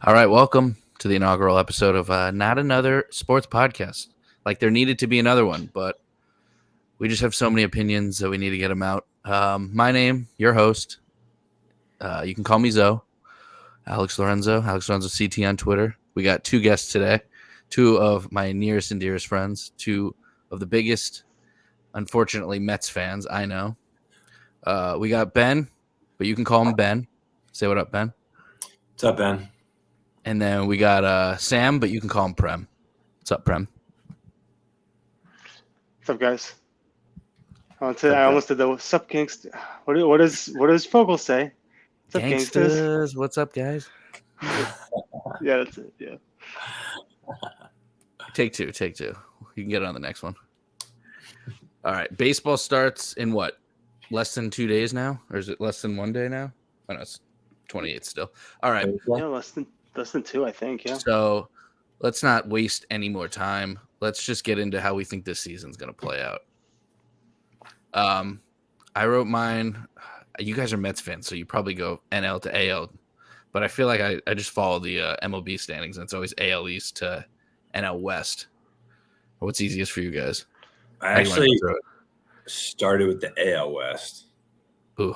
All right, welcome to the inaugural episode of Not Another Sports Podcast. Like there needed to be another one, but we just have so many opinions that we need to get them out. My name, your host, you can call me Zoe, Alex Lorenzo CT on Twitter. We got two guests today, two of my nearest and dearest friends, two of the biggest, unfortunately, Mets fans I know. We got Ben, but you can call him Ben. Say what up, Ben. What's up, Ben? And then we got Sam, but you can call him Prem. What's up, Prem? What's up, guys? I almost did the "What's up, gangsters." What does Fogel say? What's up, Gangsters? What's up, guys? Yeah, that's it. Yeah. Take two. You can get on the next one. All right. Baseball starts in what? Less than 2 days now? Or is it less than 1 day now? Oh, no, it's 28 still. All right. Yeah, less than two, I think. Yeah. So let's not waste any more time. Let's just get into how we think this season's going to play out. I wrote mine. You guys are Mets fans, so you probably go NL to AL. But I feel like I just follow the MLB standings, and it's always AL East to NL West. What's easiest for you guys? I actually started with the AL West. Ooh.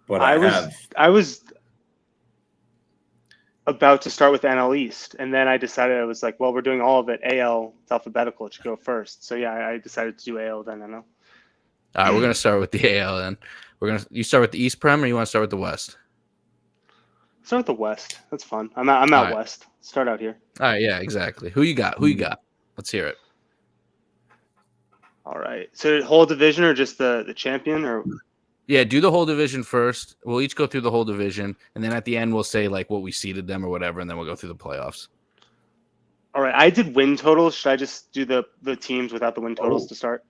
But I was about to start with NL East, and then I decided I was like, well, we're doing all of it AL. It's alphabetical. It should go first. So yeah, I decided to do AL then NL. All right, we're gonna start with the AL then. You start with the East, Prem, or you want to start with the West? Start with the West. That's fun. I'm out right. West. Start out here. All right, yeah, exactly. Who you got? Let's hear it. All right. So whole division or just the champion or? Yeah, do the whole division first. We'll each go through the whole division, and then at the end we'll say like what we seeded them or whatever, and then we'll go through the playoffs. All right. I did win totals. Should I just do the teams without the win totals to start?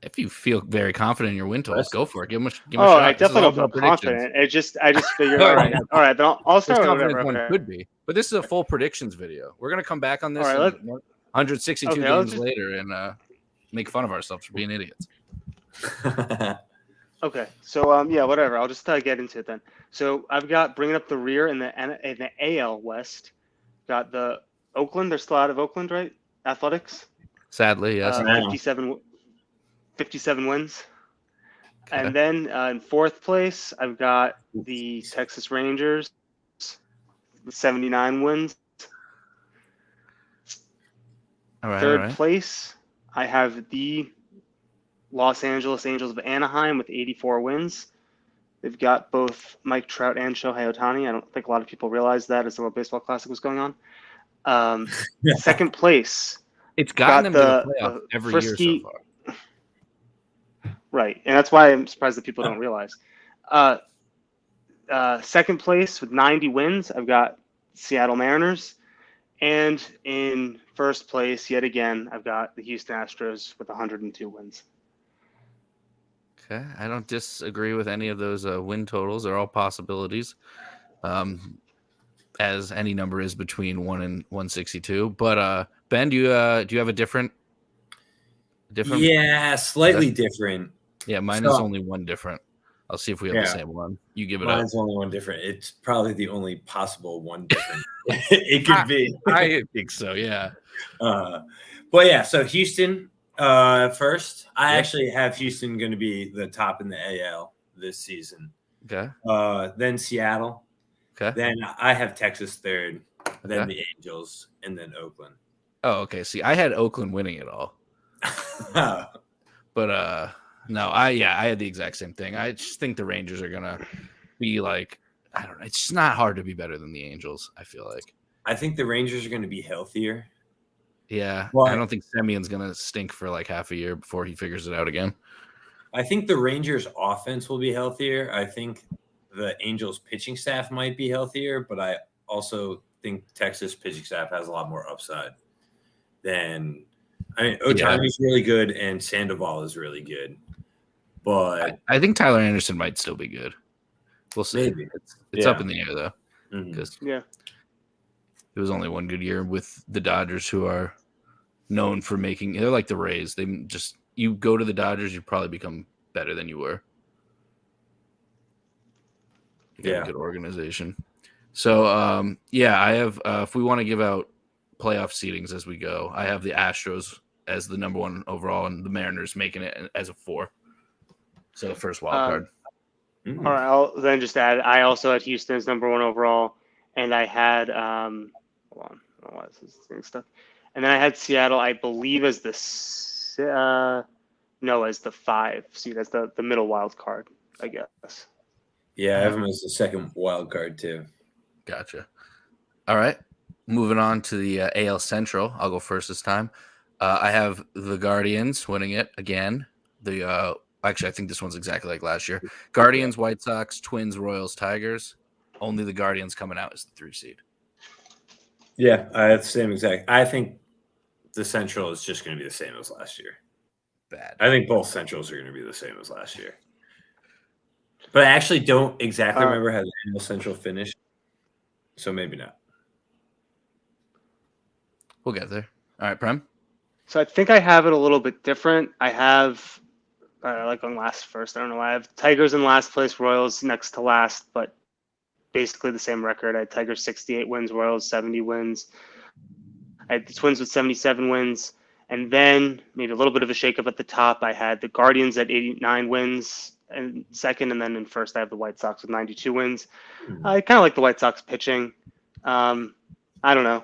If you feel very confident in your win totals, go for it. Give them a shot. I definitely don't feel confident. I just figured. All right. Then I'll start with whatever. One could be, but this is a full predictions video. We're gonna come back on this 162 games later and make fun of ourselves for being idiots. Okay, so yeah, whatever. I'll just get into it then. So I've got bringing up the rear in the AL West. Got the Oakland. They're still out of Oakland, right? Athletics. Sadly, yes. 57 wins. Okay. And then in fourth place, I've got the Texas Rangers, 79 wins. All right. Third place, I have the Los Angeles Angels of Anaheim with 84 wins. They've got both Mike Trout and Shohei Ohtani. I don't think a lot of people realize that as the World Baseball Classic was going on. Second place. It's gotten them to the playoff every year so far. Right, and that's why I'm surprised that people don't realize. Second place with 90 wins, I've got Seattle Mariners. And in first place, yet again, I've got the Houston Astros with 102 wins. Okay, I don't disagree with any of those win totals. They're all possibilities, as any number is between 1 and 162. But Ben, do you have a different? Yeah, slightly different. Yeah, mine is only one different. I'll see if we have the same one. You give it up. Mine's only one different. It's probably the only possible one different it could be. I think so, yeah. But yeah, so Houston first. I actually have Houston going to be the top in the AL this season. Okay. Then Seattle. Okay. Then I have Texas third. Then the Angels, and then Oakland. Oh, okay. See, I had Oakland winning it all. But no, I had the exact same thing. I just think the Rangers are gonna be like, I don't know. It's just not hard to be better than the Angels, I feel like. I think the Rangers are gonna be healthier. Yeah. I don't think Semion's gonna stink for like half a year before he figures it out again. I think the Rangers offense will be healthier. I think the Angels pitching staff might be healthier, but I also think Texas pitching staff has a lot more upside than Ohtani's really good and Sandoval is really good. But I think Tyler Anderson might still be good. We'll see. Maybe. It's up in the air though. because it was only one good year with the Dodgers, who are known for they're like the Rays. You go to the Dodgers, you probably become better than you were. You got a good organization. So, I have. If we want to give out playoff seedings as we go, I have the Astros as the number 1 overall, and the Mariners making it as a 4. So the first wild card. All right, I'll then just add. I also had Houston as number 1 overall, and I had hold on, I don't know why this is getting stuck. And then I had Seattle, I believe, as the as the 5 seed, as the middle wild card, I guess. Yeah, I have them as the second wild card too. Gotcha. All right, moving on to the AL Central. I'll go first this time. I have the Guardians winning it again. Actually, I think this one's exactly like last year. Guardians, White Sox, Twins, Royals, Tigers. Only the Guardians coming out as the 3 seed. Yeah, I have the same exact. I think the Central is just going to be the same as last year. Bad. I think both Centrals are going to be the same as last year. But I actually don't exactly remember how the NL Central finished, so maybe not. We'll get there. All right, Prem? So I think I have it a little bit different. I have, like on last first, I don't know. I have Tigers in last place, Royals next to last, but basically the same record. I had Tigers 68 wins, Royals 70 wins. I had the Twins with 77 wins. And then maybe a little bit of a shakeup at the top. I had the Guardians at 89 wins and second, and then in first I have the White Sox with 92 wins. I kind of like the White Sox pitching. I don't know.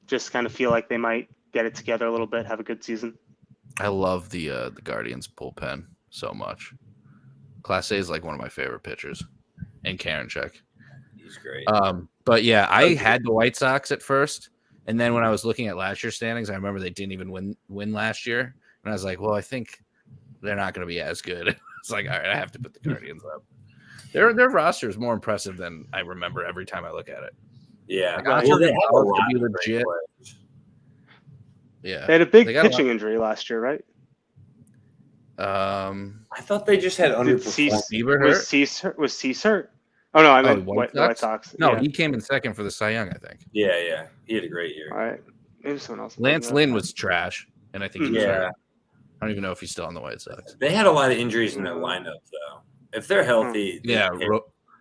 Just kind of feel like they might get it together a little bit, have a good season. I love the Guardians bullpen so much. Class A is like one of my favorite pitchers, and Karinchak. He's great. But yeah, I had the White Sox at first, and then when I was looking at last year's standings, I remember they didn't even win last year, and I was like, well, I think they're not going to be as good. It's like, all right, I have to put the Guardians up. Their roster is more impressive than I remember every time I look at it. Yeah, like, well, they have a lot to be of legit. players. Yeah, They had a big pitching injury last year, right? I thought they just had underperformed. Was Cease hurt? Oh no, I meant White the White Sox. No, he came in second for the Cy Young, I think. Yeah, he had a great year. All right, maybe someone else. Lance Lynn was trash, and I think he was hurt. Yeah, I don't even know if he's still on the White Sox. they had a lot of injuries in their lineup, though. If they're healthy,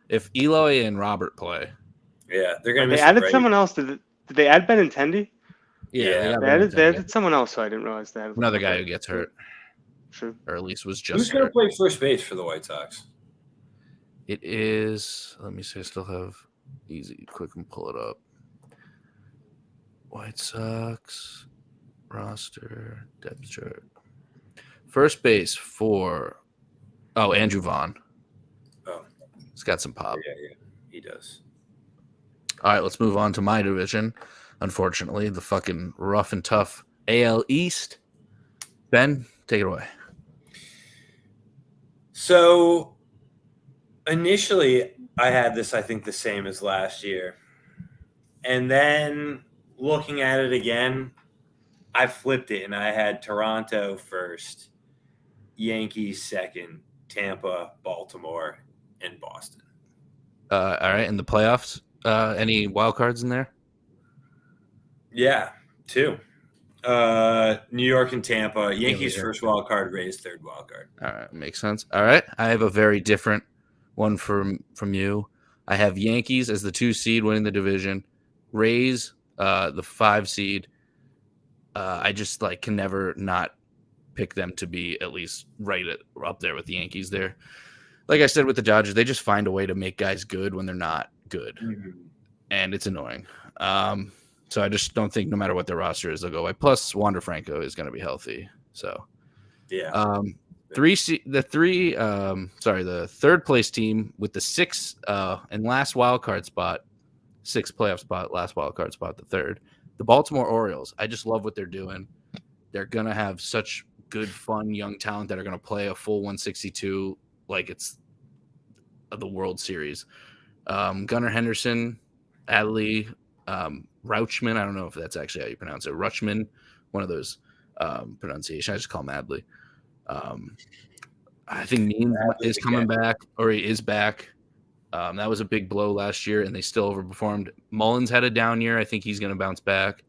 if Eloy and Robert play, they're going to miss. They added someone else. Did they add Benintendi? Yeah, they added someone else, so I didn't realize that. Another guy who gets hurt. True. Or at least was just. Who's going to play first base for the White Sox? It is. Let me see. I still have easy. Quick and pull it up. White Sox roster depth chart. First base for. Oh, Andrew Vaughn. Oh, he's got some pop. Yeah, he does. All right, let's move on to my division. Unfortunately, the fucking rough and tough AL East. Ben, take it away. So, initially, I had this, I think, the same as last year. And then looking at it again, I flipped it, and I had Toronto first, Yankees second, Tampa, Baltimore, and Boston. All right, in the playoffs, any wild cards in there? Yeah, 2. New York and Tampa. Yankees first wild card, Rays third wild card. All right, makes sense. All right, I have a very different one from you. I have Yankees as the 2 seed winning the division, Rays the 5 seed. I just can never not pick them to be at least up there with the Yankees. There, like I said with the Dodgers, they just find a way to make guys good when they're not good, and it's annoying. So I just don't think no matter what their roster is, they'll go away. Plus, Wander Franco is going to be healthy. So, yeah. The third place team with the 6th and last wild card spot, 6th playoff spot, last wild card spot, the 3rd. The Baltimore Orioles. I just love what they're doing. They're going to have such good, fun, young talent that are going to play a full 162 like it's the World Series. Gunnar Henderson, Adley, Rauchman, I don't know if that's actually how you pronounce it. Rutschman, one of those pronunciations. I just call him Adley. I think Means is coming back, or he is back. That was a big blow last year, and they still overperformed. Mullins had a down year. I think he's going to bounce back.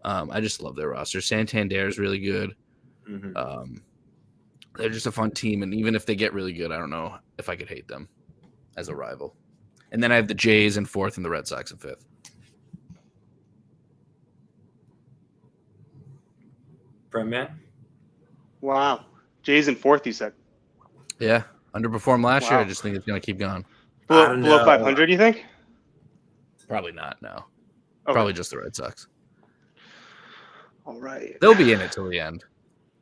I just love their roster. Santander is really good. They're just a fun team, and even if they get really good, I don't know if I could hate them as a rival. And then I have the Jays in 4th and the Red Sox in 5th. Prem man. Wow. Jays in 4th, you said. Yeah, underperformed last year. I Wow. just think it's going to keep going. I don't Below know. 500, you think? Probably not, no. Okay. Probably just the Red Sox. All right. They'll be in it till the end.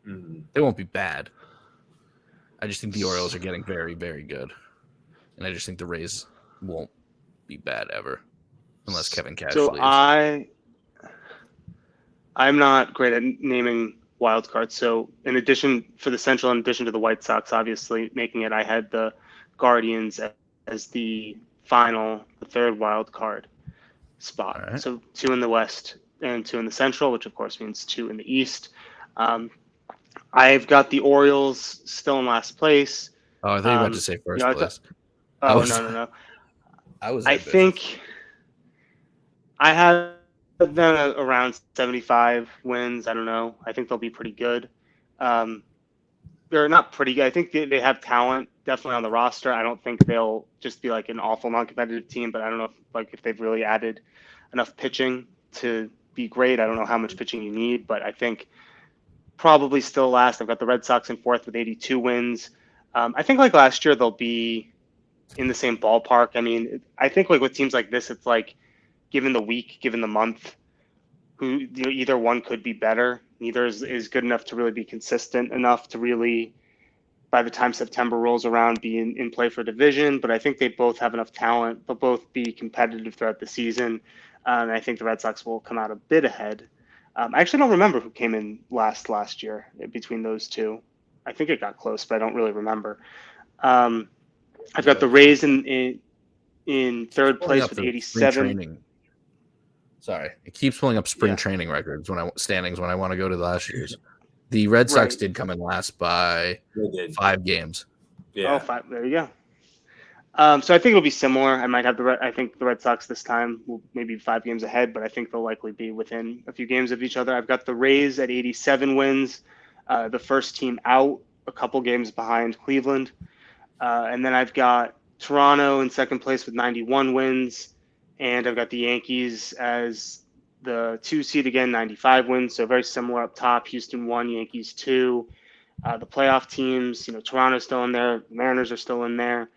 Mhm. They won't be bad. I just think the Orioles are getting very, very good. And I just think the Rays won't be bad ever unless Kevin Cash So leaves. I'm not great at naming wild cards. So in addition for the Central, in addition to the White Sox, obviously making it, I had the Guardians as the third wild card spot. All right. So 2 in the West and 2 in the Central, which of course means 2 in the East. I've got the Orioles still in last place. Oh, I thought you were about to say first place. No. I ambitious. think I have them at around 75 wins. I don't know. I think they'll be pretty good. They're not pretty good. I think they have talent definitely on the roster. I don't think they'll just be like an awful non-competitive team, but I don't know if they've really added enough pitching to be great. I don't know how much pitching you need, but I think probably still last. I've got the Red Sox in 4th with 82 wins. I think like last year they'll be in the same ballpark. I mean, I think like with teams like this, it's like given the week, given the month, either one could be better. Neither is good enough to really be consistent enough to really, by the time September rolls around, be in play for division. But I think they both have enough talent. They'll both be competitive throughout the season. And I think the Red Sox will come out a bit ahead. I actually don't remember who came in last year between those two. I think it got close, but I don't really remember. I've got the Rays in third place with 87. Sorry, it keeps pulling up spring training records standings when I want to go to last year's. The Red Sox did come in last by 5 games. Yeah. 5. There you go. So I think it'll be similar. I think the Red Sox this time will maybe 5 games ahead, but I think they'll likely be within a few games of each other. I've got the Rays at 87 wins, the first team out, a couple games behind Cleveland. And then I've got Toronto in second place with 91 wins. And I've got the Yankees as the 2 seed again, 95 wins. So very similar up top. Houston 1, Yankees 2. The playoff teams, Toronto's still in there. The Mariners are still in there.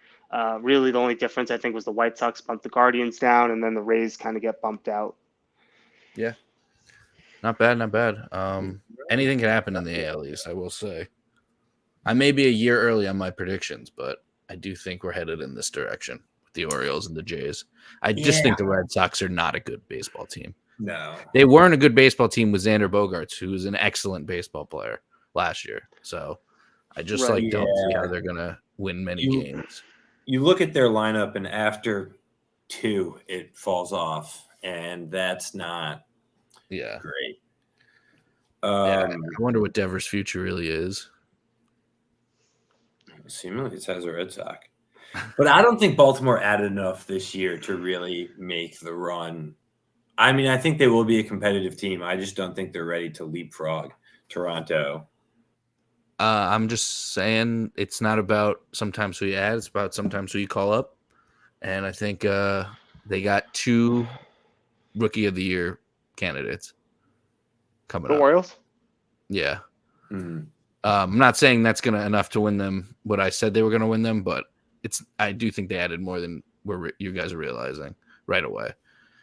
Really, the only difference, I think, was the White Sox bumped the Guardians down, and then the Rays kind of get bumped out. Yeah. Not bad. Anything can happen in the AL East, I will say. I may be a year early on my predictions, but I do think we're headed in this direction with the Orioles and the Jays. I just think the Red Sox are not a good baseball team. No. They weren't a good baseball team with Xander Bogaerts, who was an excellent baseball player last year. So I just don't see how they're going to win many games. You look at their lineup, and after 2, it falls off, and that's not great. I wonder what Devers' future really is. Seemingly it says a Red Sox. But I don't think Baltimore added enough this year to really make the run. I mean, I think they will be a competitive team. I just don't think they're ready to leapfrog Toronto. I'm just saying it's not about sometimes who you add. It's about sometimes who you call up. And I think they got 2 Rookie of the Year candidates coming up. The Orioles? Yeah. Mm-hmm. I'm not saying that's enough to win them what I said they were going to win them, but I do think they added more than you guys are realizing right away.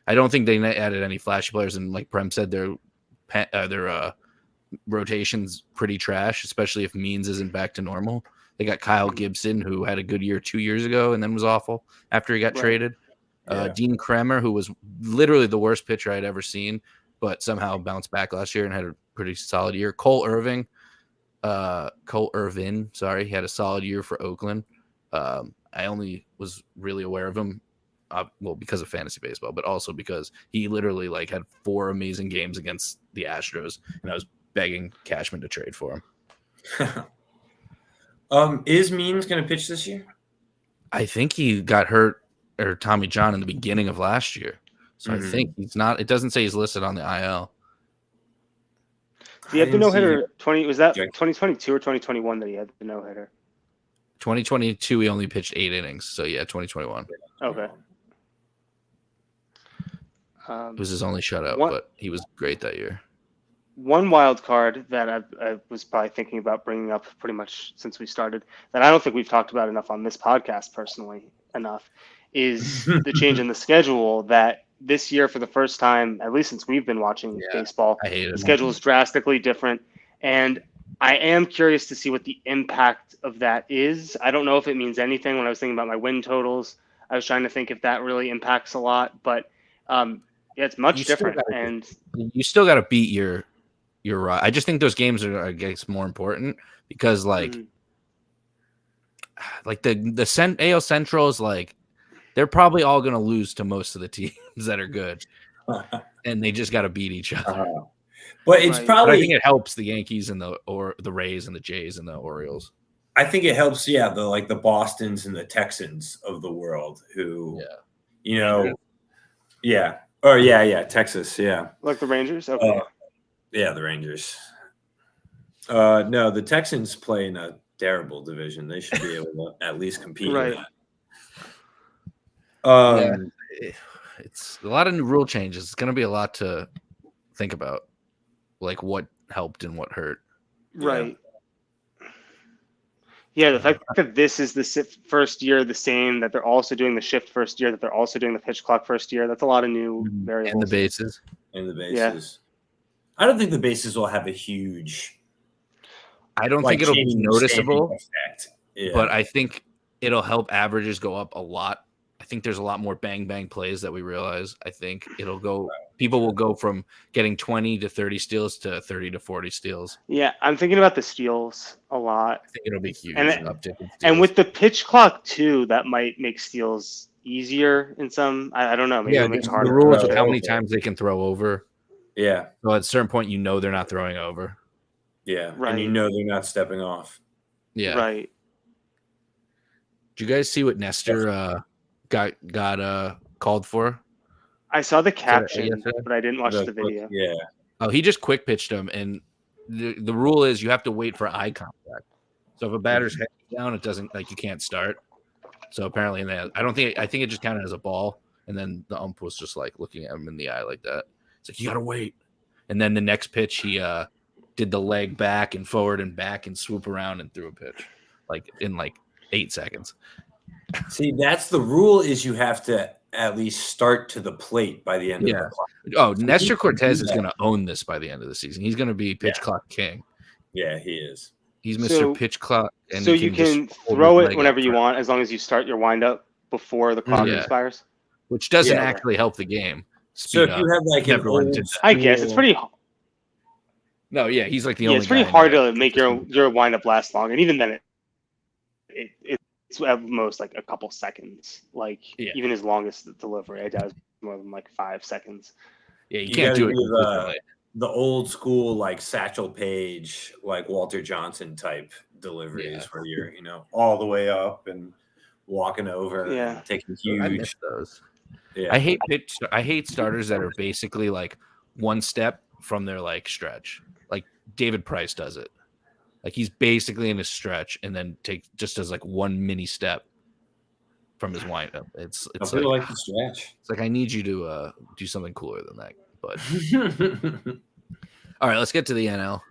I don't think they added any flashy players, and like Prem said, their rotation's pretty trash, especially if Means isn't back to normal. They got Kyle Gibson, who had a good year 2 years ago and then was awful after he got traded. Dean Kremer, who was literally the worst pitcher I'd ever seen, but somehow bounced back last year and had a pretty solid year. Cole Irvin, he had a solid year for Oakland. I only was really aware of him, because of fantasy baseball, but also because he literally had 4 amazing games against the Astros, and I was begging Cashman to trade for him. Is Means going to pitch this year? I think he got hurt or Tommy John in the beginning of last year, so I think he's not. It doesn't say he's listed on the IL. He had the no-hitter 2022 or 2021 that he had the no-hitter? 2022, he only pitched 8 innings. So, 2021. Okay. It was his only shutout, but he was great that year. One wild card that I was probably thinking about bringing up pretty much since we started, that I don't think we've talked about enough on this podcast personally enough, is the change in the schedule that this year for the first time, at least since we've been watching baseball, I hate it. The schedule is drastically different. And I am curious to see what the impact of that is. I don't know if it means anything. When I was thinking about my win totals, I was trying to think if that really impacts a lot, but it's much different. And you still got to beat your I just think those games are, I guess, more important because like the AL Central is like they're probably all going to lose to most of the teams that are good, and they just got to beat each other. But it's probably. But I think it helps the Yankees and the Rays and the Jays and the Orioles. I think it helps, the Bostons and the Texans of the world who, Texas, like the Rangers, okay. The Rangers. No, the Texans play in a terrible division. They should be able to at least compete. Right. In that. It's a lot of new rule changes. It's going to be a lot to think about, like what helped and what hurt. Right. Yeah, the fact that this is the first year the same, that they're also doing the shift first year, that they're also doing the pitch clock first year, that's a lot of new variables. And the bases. Yeah. I don't think the bases will have a huge. I don't think it'll be noticeable effect. But I think it'll help averages go up a lot. I think there's a lot more bang plays that we realize. I think it'll go. People will go from getting 20 to 30 steals to 30 to 40 steals. Yeah, I'm thinking about the steals a lot. I think it'll be huge. And with the pitch clock too, that might make steals easier in some. I don't know. Maybe it'll make it harder. The rules with how many times they can throw over. Yeah. So at a certain point, they're not throwing over. Yeah, right. And they're not stepping off. Yeah. Right. Did you guys see what Nestor got called for? I saw the caption, but I didn't watch the video. Yeah. Oh, he just quick pitched him, and the rule is you have to wait for eye contact. So if a batter's head down, it doesn't you can't start. So apparently, I think it just counted as a ball, and then the ump was just looking at him in the eye like that. It's like you gotta wait, and then the next pitch he did the leg back and forward and back and swoop around and threw a pitch in 8 seconds. See, that's the rule is you have to at least start to the plate by the end of the clock. Oh, Nestor Cortez is going to own this by the end of the season. He's going to be pitch clock king. Yeah, he is. He's Mr. Pitch Clock. And so you can throw it whenever you want as long as you start your windup before the clock expires? Which doesn't actually help the game. So if you have an old I guess it's pretty No, yeah, he's the only it's pretty hard to make your windup last long. And even then it's at most a couple seconds. Even his longest delivery, I doubt it's more than 5 seconds. Yeah, you can't do it. The old school Satchel Paige, Walter Johnson type deliveries where you're all the way up and walking over, and taking huge. I miss those. Yeah. I hate starters that are basically one step from their stretch. David Price does it. He's basically in a stretch and then does one mini step from his windup. It's the stretch. It's I need you to do something cooler than that. But all right, let's get to the NL.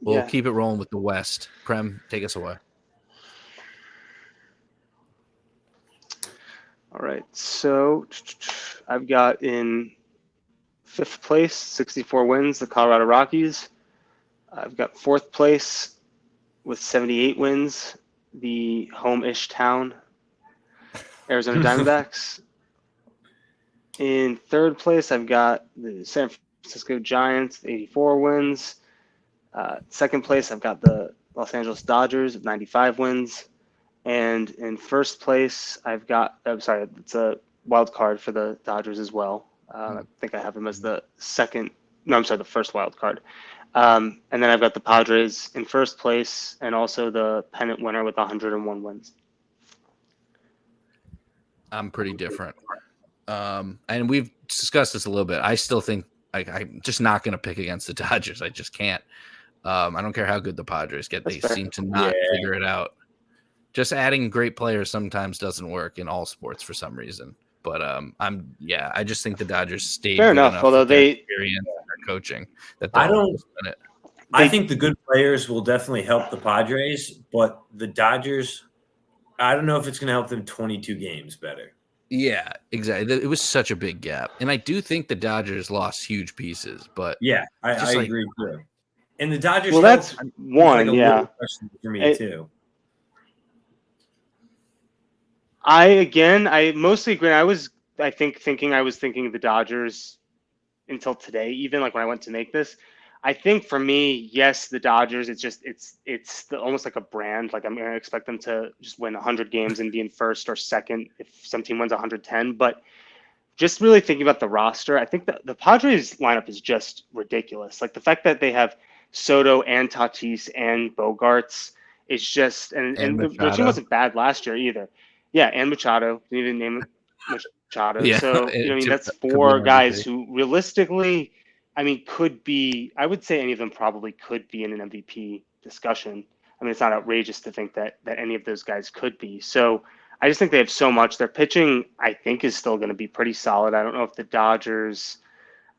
We'll keep it rolling with the West. Prem, take us away. All right, so I've got in 5th place, 64 wins, the Colorado Rockies. I've got 4th place with 78 wins, the home-ish town, Arizona Diamondbacks. In 3rd place, I've got the San Francisco Giants, 84 wins. 2nd place, I've got the Los Angeles Dodgers with 95 wins. And in 1st place, I've got, it's a wild card for the Dodgers as well. I think I have them as the first wild card. And then I've got the Padres in 1st place and also the pennant winner with 101 wins. I'm pretty different. And we've discussed this a little bit. I still think I'm just not going to pick against the Dodgers. I just can't. I don't care how good the Padres get. They seem to not figure it out. Just adding great players sometimes doesn't work in all sports for some reason. But I just think the Dodgers stayed Fair good enough. enough Although with their they experience and their coaching that I they'll don't- win it. I think the good players will definitely help the Padres, but the Dodgers, I don't know if it's going to help them 22 games better. Yeah, exactly. It was such a big gap, and I do think the Dodgers lost huge pieces. But Yeah, I like- agree too. And the Dodgers, well, help that's is one. like a Yeah, little question for me too. I mostly agree. I was thinking the Dodgers until today, even like when I went to make this. I think for me, yes, the Dodgers. It's almost like a brand. Like I'm going to expect them to just win 100 games and be in first or second if some team wins 110. But just really thinking about the roster, I think that the Padres lineup is just ridiculous. Like the fact that they have Soto and Tatis and Bogarts is just, and their team Machado. wasn't bad last year either. Yeah, and Machado. Didn't even name Machado. Yeah, So that's could be 4 an guys MVP. who realistically, could be. I would say any of them probably could be in an MVP discussion. It's not outrageous to think that any of those guys could be. So I just think they have so much. Their pitching, I think, is still going to be pretty solid. I don't know if the Dodgers.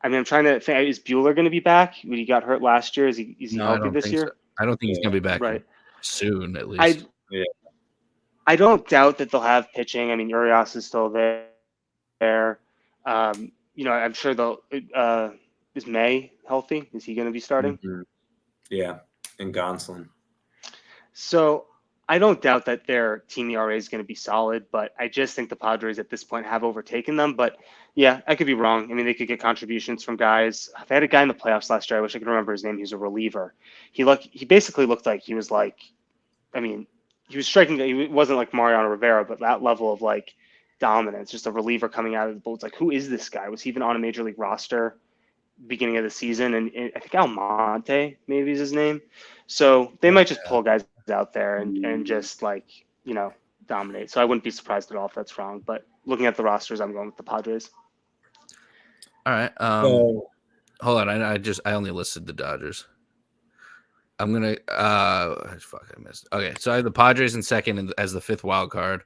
I'm trying to think. Is Bueller going to be back? When he got hurt last year, is he No, I healthy don't this think year? so. I don't think he's going to be back Right. soon, at least. I don't doubt that they'll have pitching. Urias is still there. I'm sure they'll. Is May healthy? Is he going to be starting? Mhm. Yeah, and Gonsolin. So I don't doubt that their team ERA is going to be solid, but I just think the Padres at this point have overtaken them. But yeah, I could be wrong. They could get contributions from guys. They had a guy in the playoffs last year. I wish I could remember his name. He was a reliever. He basically looked like he was like, he was striking. He wasn't like Mariano Rivera, but that level of like dominance, just a reliever coming out of the bullpen. It's like, who is this guy? Was he even on a major league roster beginning of the season? And I think Almonte maybe is his name. So they might just pull guys out there and just dominate. So I wouldn't be surprised at all if that's wrong. But looking at the rosters, I'm going with the Padres. All right. So, Hold on. I only listed the Dodgers. I'm gonna I missed. Okay, so I have the Padres in second as the 5th wild card.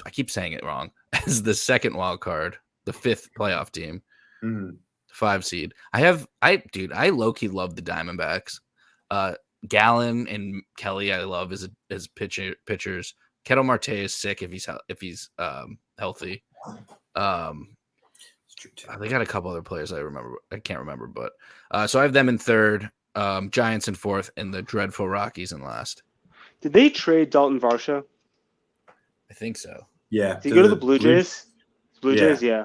I keep saying it wrong. As the 2nd wild card, the 5th playoff team, 5 seed. I low-key love the Diamondbacks. Gallen and Kelly I love as pitchers. Ketel Marte is sick if he's healthy. They got a couple other players I can't remember, but so I have them in 3rd, Giants in 4th, and the dreadful Rockies in last. Did they trade Dalton Varsho? I think so. Yeah. Did he go to the Blue Jays? Blue Jays, yeah.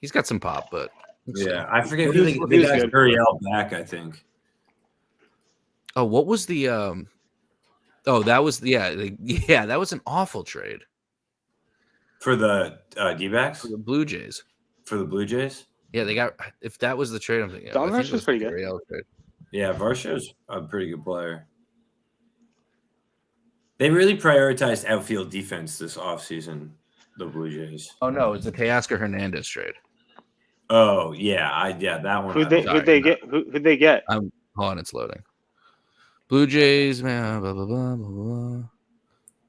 He's got some pop, but yeah, I forget He who was they got good. Gurriel back, I think. Oh, what was the that was that was an awful trade For the D-backs? for the Blue Jays. For the Blue Jays? Yeah, they got if that was the trade I'm thinking. Dalton I think Varsho's it was pretty good. Gurriel trade. Yeah, Varsho's a pretty good player. They really prioritized outfield defense this offseason, the Blue Jays. Oh no, it's the Teoscar Hernandez trade. Oh, yeah, that one. Who'd they get? Hold on, it's loading. Blue Jays, man, blah, blah, blah, blah, blah.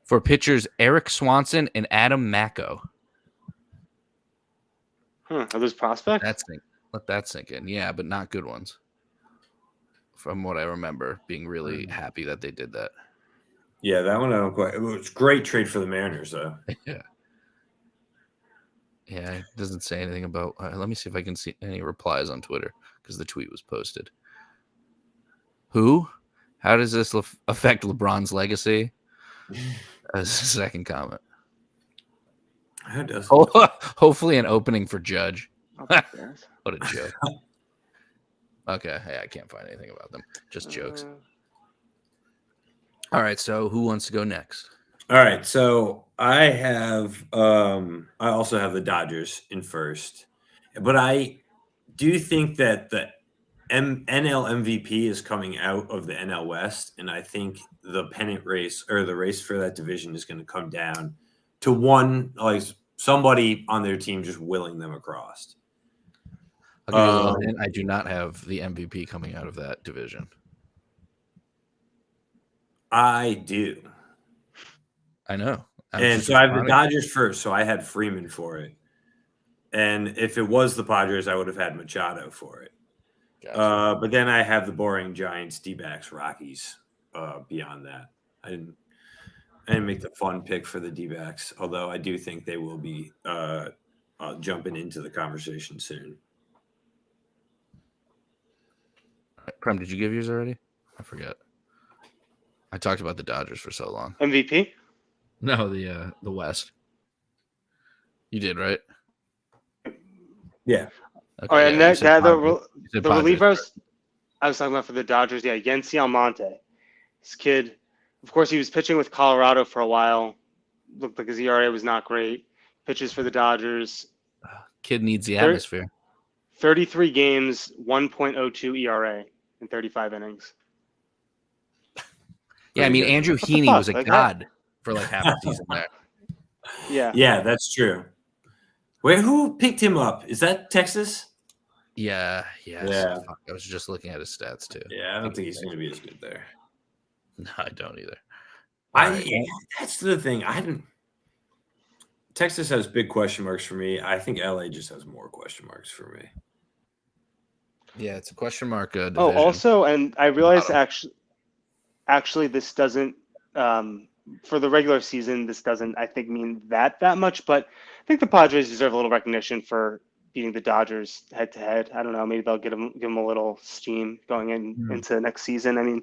For pitchers Eric Swanson and Adam Macko. Are those prospects? Let that sink in. Yeah, but not good ones. From what I remember, being really happy that they did that. Yeah, that one I don't quite. It was a great trade for the Mariners, though. Yeah. Yeah, it doesn't say anything about. Let me see if I can see any replies on Twitter because the tweet was posted. Who? How does this affect LeBron's legacy? As a second comment. How does Hopefully an opening for Judge. Bears. What a joke. Okay, hey, I can't find anything about them. Just jokes. All right, so who wants to go next? All right, so I also have the Dodgers in first, but I do think that the NL MVP is coming out of the NL West, and I think the pennant race or the race for that division is going to come down to one, like somebody on their team just willing them across. I'll give you a little hint. I do not have the MVP coming out of that division. I do. I know. And so I have the Dodgers first, so I had Freeman for it. And if it was the Padres, I would have had Machado for it. Gotcha. But then I have the boring Giants, D-backs, Rockies beyond that. I didn't make the fun pick for the D-backs, although I do think they will be jumping into the conversation soon. Prem, did you give yours already? I forget. I talked about the Dodgers for so long. MVP? No, the West. You did, right? Yeah. Okay, all right, and the reliever I was talking about for the Dodgers, Yency Almonte. This kid, of course, he was pitching with Colorado for a while. Looked like his ERA was not great. Pitches for the Dodgers. Kid needs the atmosphere. 33 games, 1.02 ERA in 35 innings. Yeah, I mean, Andrew Heaney was a god for like half the season there. Yeah, that's true. Wait, who picked him up? Is that Texas? Yeah. I was just looking at his stats too. Yeah, I don't think he's going to be as good there. No, I don't either. That's the thing. Texas has big question marks for me. I think LA just has more question marks for me. Yeah, it's a question mark division. Oh, also, and I realized actually this doesn't for the regular season, this doesn't, I think, mean that much, but I think the Padres deserve a little recognition for beating the Dodgers head-to-head. I don't know, maybe they'll give them a little steam going into next season. I mean,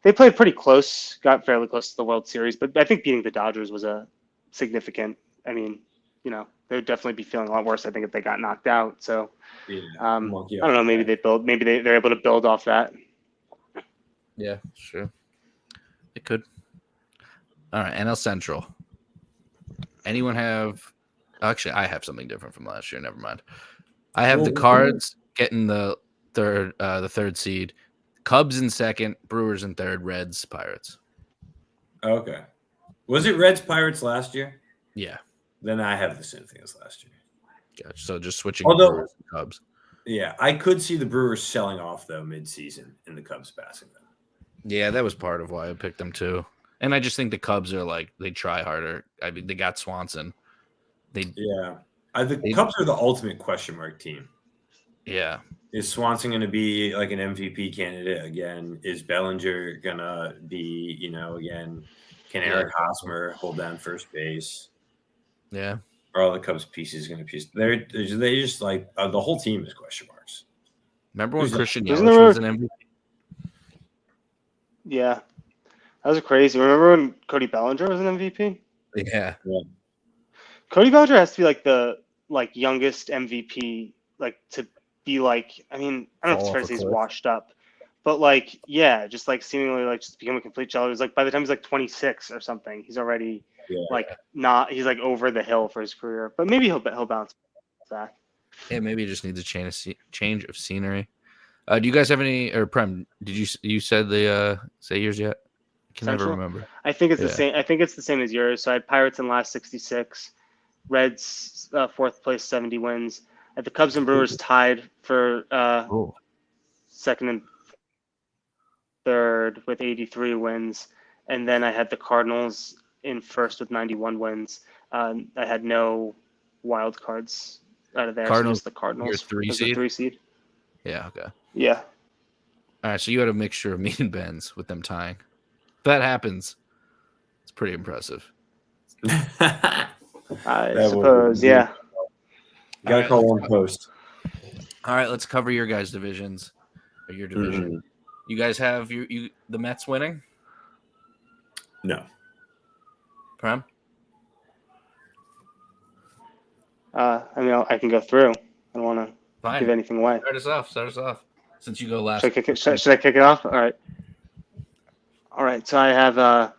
they played pretty close, got fairly close to the World Series, but I think beating the Dodgers was a significant, I mean, they would definitely be feeling a lot worse, I think, if they got knocked out. So, I don't know, maybe they're able to build off that. Yeah, sure. It could. All right, NL Central. Anyone have? Actually, I have something different from last year. Never mind. I have the Cards getting the third seed, Cubs in second, Brewers in third, Reds, Pirates. Okay. Was it Reds, Pirates last year? Yeah. Then I have the same thing as last year. Gotcha. So just switching Brewers and Cubs. Yeah, I could see the Brewers selling off though mid-season and the Cubs passing them. Yeah, that was part of why I picked them too. And I just think the Cubs are they try harder. I mean, they got Swanson. The Cubs are the ultimate question mark team. Yeah. Is Swanson going to be like an MVP candidate again? Is Bellinger going to be, again, can Eric Hosmer hold down first base? Yeah. Are all the Cubs pieces going to piece? They just the whole team is question marks. Remember when Christian Yelich was an MVP? Yeah. That was crazy. Remember when Cody Bellinger was an MVP? Yeah. Cody Bellinger has to be the youngest MVP to be I mean, I don't know if it's fair to say he's washed up, but just seemingly just become a complete shell. It was by the time he's 26 or something, he's already he's over the hill for his career. But maybe he'll bounce back. Yeah, maybe he just needs a change of scenery. Do you guys have any, or Prem? Did you said the say yours yet? I can never remember. I think it's the same. I think it's the same as yours. So I had Pirates in last 66, Reds fourth place 70 wins. I had the Cubs and Brewers tied for second and third with 83 wins, and then I had the Cardinals in first with 91 wins. I had no wild cards out of there. Cardinals, so the Cardinals. Your 3 seed. Yeah. Okay. Yeah. All right. So you had a mixture of me and Ben's with them tying. If that happens, it's pretty impressive. I suppose, yeah. Gotta call one post. All right, let's cover your guys' divisions. Or your division. Mm-hmm. You guys have the Mets winning? No. Prem? I mean, I can go through. I don't want to give anything away. Start us off. Since you go last. Should I kick it off? All right. So I have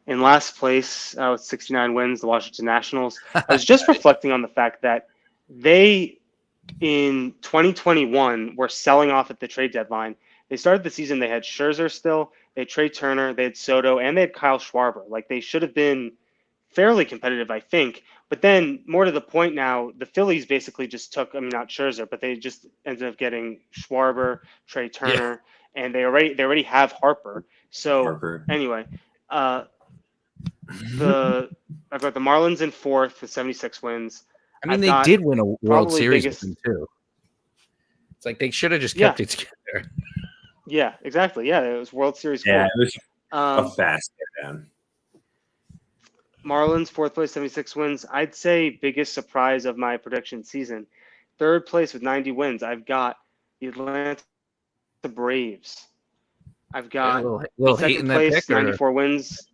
in last place with 69 wins, the Washington Nationals. I was just reflecting on the fact that they, in 2021, were selling off at the trade deadline. They started the season, they had Scherzer still, they had Trey Turner, they had Soto, and they had Kyle Schwarber. They should have been fairly competitive, I think. But then, more to the point now, the Phillies basically just took, not Scherzer, but they just ended up getting Schwarber, Trey Turner, and they already have Harper. So anyway, I've got the Marlins in fourth with 76 wins. I mean, I've they got did win a World probably Series biggest- with them too. It's like they should have just Yeah. kept it together. Yeah, exactly. Yeah, it was World Series. Yeah, Four. it was a fast down. Marlins, fourth place, 76 wins. I'd say biggest surprise of my prediction season. Third place with 90 wins. I've got the Atlanta Braves. I've got a little hate second in that place, pick, or 94 wins.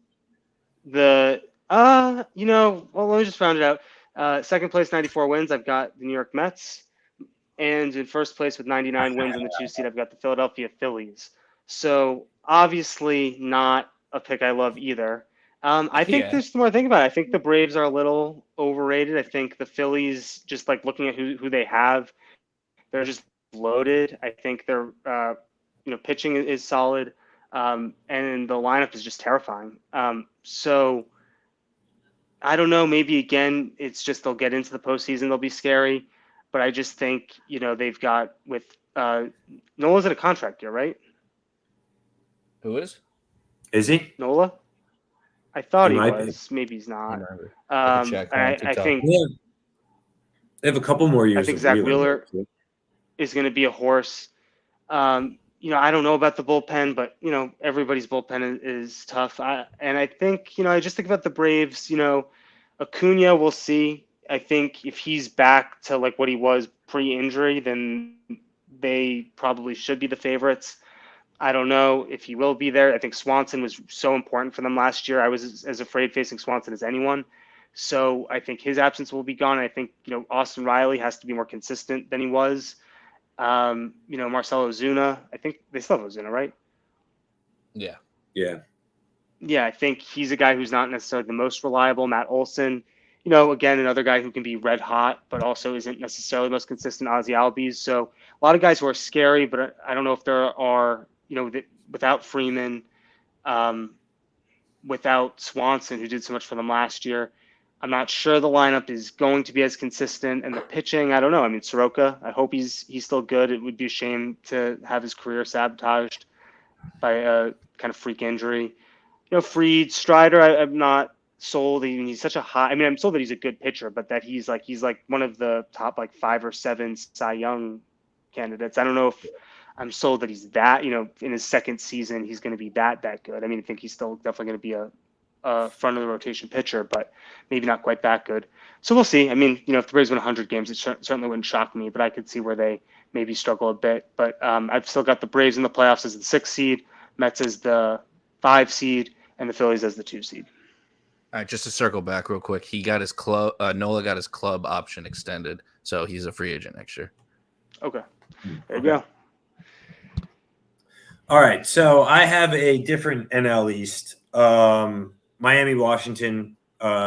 Well, let me just round it out. Second place, 94 wins. I've got the New York Mets. And in first place with 99 wins in the 2 seed, I've got the Philadelphia Phillies. So obviously not a pick I love either. I think there's the more I think about it. I think the Braves are a little overrated. I think the Phillies, just like looking at who they have, they're just loaded. I think their pitching is solid, and the lineup is just terrifying. So I don't know. Maybe again, it's just they'll get into the postseason, they'll be scary. But I just think they've got with Nola's in a contract year, right? who is? Is he? Nola? I thought he might be. was. Maybe he's not. I can check. I think Yeah. They have a couple more years. I think of Zach Wheeler Wheeler is going to be a horse. I don't know about the bullpen, but everybody's bullpen is tough. I think I just think about the Braves. Acuna, we'll see. I think if he's back to like what he was pre-injury, then they probably should be the favorites. I don't know if he will be there. I think Swanson was so important for them last year. I was as afraid facing Swanson as anyone. So I think his absence will be gone. I think, Austin Riley has to be more consistent than he was. Marcelo Ozuna, I think they still have Ozuna, right? Yeah. Yeah. Yeah, I think he's a guy who's not necessarily the most reliable. Matt Olson, again, another guy who can be red hot, but also isn't necessarily the most consistent. Ozzy Albies. So a lot of guys who are scary, but I don't know if there are, without Freeman, without Swanson, who did so much for them last year. I'm not sure the lineup is going to be as consistent, and the pitching, I don't know. I mean, Soroka, I hope he's still good. It would be a shame to have his career sabotaged by a kind of freak injury. Fried, Strider, I'm not sold. He's such a high. I mean, I'm sold that he's a good pitcher, but that he's like one of the top like 5 or 7 Cy Young candidates. I don't know if I'm sold that he's that. In his second season, he's going to be that good. I mean, I think he's still definitely going to be a front of the rotation pitcher, but maybe not quite that good. So we'll see. I mean, if the Braves win 100 games, it certainly wouldn't shock me, but I could see where they maybe struggle a bit. But I've still got the Braves in the playoffs as the 6th seed, Mets as the 5 seed, and the Phillies as the 2 seed. All right, just to circle back real quick, he got his club. Nola got his club option extended, so he's a free agent next year. Okay, there you go. All right, so I have a different NL East. Miami, Washington,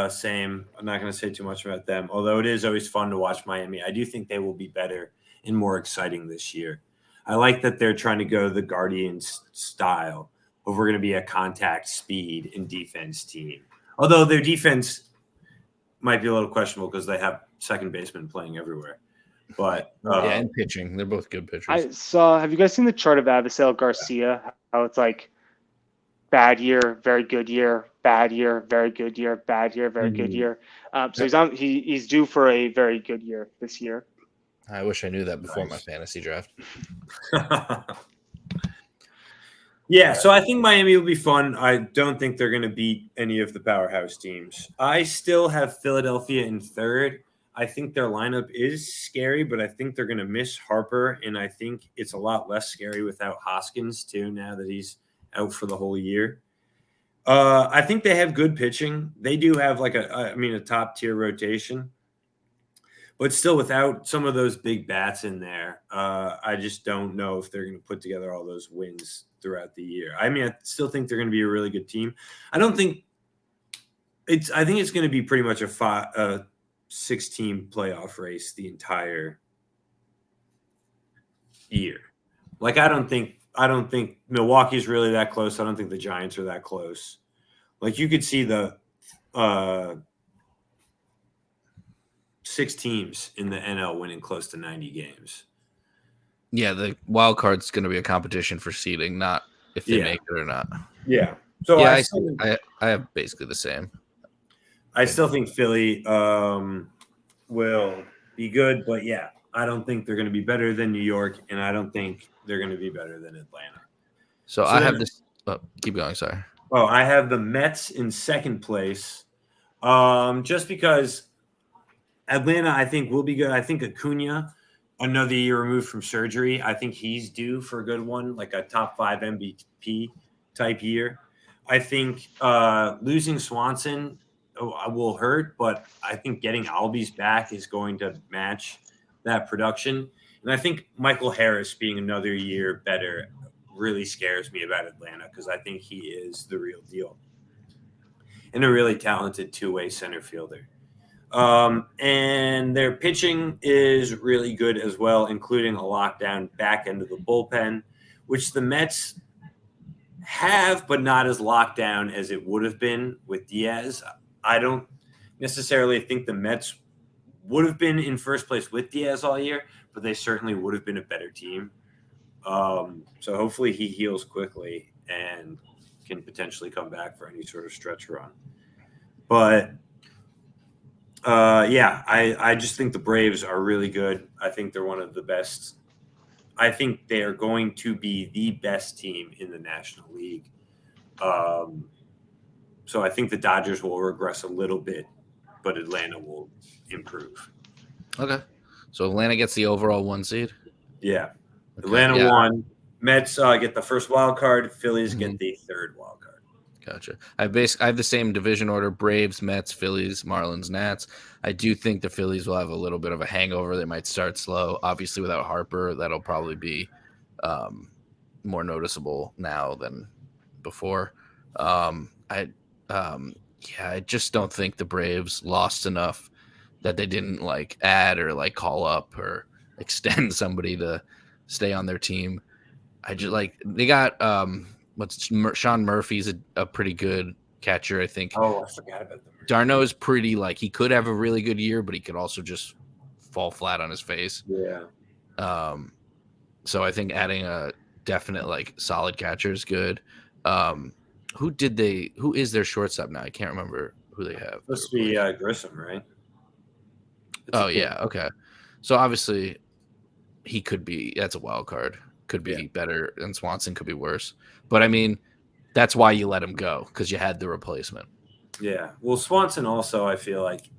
same. I'm not going to say too much about them, although it is always fun to watch Miami. I do think they will be better and more exciting this year. I like that they're trying to go the Guardians style, but we're going to be a contact, speed, and defense team. Although their defense might be a little questionable because they have second basemen playing everywhere. But and pitching. They're both good pitchers. Have you guys seen the chart of Avisail Garcia? How it's like bad year, very good year, bad year, very good year, bad year, very good year. So he's due for a very good year this year. I wish I knew that before my fantasy draft. Yeah, so I think Miami will be fun. I don't think they're going to beat any of the powerhouse teams. I still have Philadelphia in third. I think their lineup is scary, but I think they're going to miss Harper, and I think it's a lot less scary without Hoskins, too, now that he's out for the whole year. I think they have good pitching. They do have a top-tier rotation. But still, without some of those big bats in there, I just don't know if they're going to put together all those wins throughout the year. I mean, I still think they're going to be a really good team. I think it's going to be pretty much a 6-team playoff race the entire year. Like, I don't think Milwaukee's really that close. I don't think the Giants are that close. Like, you could see the 6 teams in the NL winning close to 90 games. Yeah, the wild card's going to be a competition for seeding, not if they make it or not. Yeah. So yeah, I have basically the same. I still think Philly will be good, but yeah, I don't think they're going to be better than New York, and I don't think they're going to be better than Atlanta. So I have this. Oh, keep going. Sorry. Oh, I have the Mets in second place, just because Atlanta, I think, will be good. I think Acuna, another year removed from surgery, I think he's due for a good one, like a top 5 MVP type year. I think losing Swanson will hurt, but I think getting Albies back is going to match that production. And I think Michael Harris being another year better really scares me about Atlanta because I think he is the real deal and a really talented two-way center fielder. And their pitching is really good as well, including a lockdown back end of the bullpen, which the Mets have, but not as locked down as it would have been with Diaz. I don't necessarily think the Mets would have been in first place with Diaz all year, but they certainly would have been a better team. So hopefully he heals quickly and can potentially come back for any sort of stretch run. But yeah, I just think the Braves are really good. I think they're one of the best. I think they are going to be the best team in the National League. So I think the Dodgers will regress a little bit, but Atlanta will improve. Okay. So Atlanta gets the overall 1 seed? Yeah. Okay, Atlanta won. Mets get the first wild card. Phillies get the third wild card. Gotcha. I have the same division order: Braves, Mets, Phillies, Marlins, Nats. I do think the Phillies will have a little bit of a hangover. They might start slow. Obviously, without Harper, that'll probably be more noticeable now than before. I just don't think the Braves lost enough that they didn't like add or like call up or extend somebody to stay on their team. I just they got Sean Murphy's a pretty good catcher, I think. Oh, I forgot about them. Darno's pretty he could have a really good year, but he could also just fall flat on his face. Yeah. So I think adding a definite solid catcher is good. Who is their shortstop now? I can't remember who they have. Supposed to be Grissom, right? Okay. So obviously he could be. That's a wild card. Could be better, and Swanson could be worse. But I mean, that's why you let him go, because you had the replacement. Yeah. Well, Swanson also, I feel like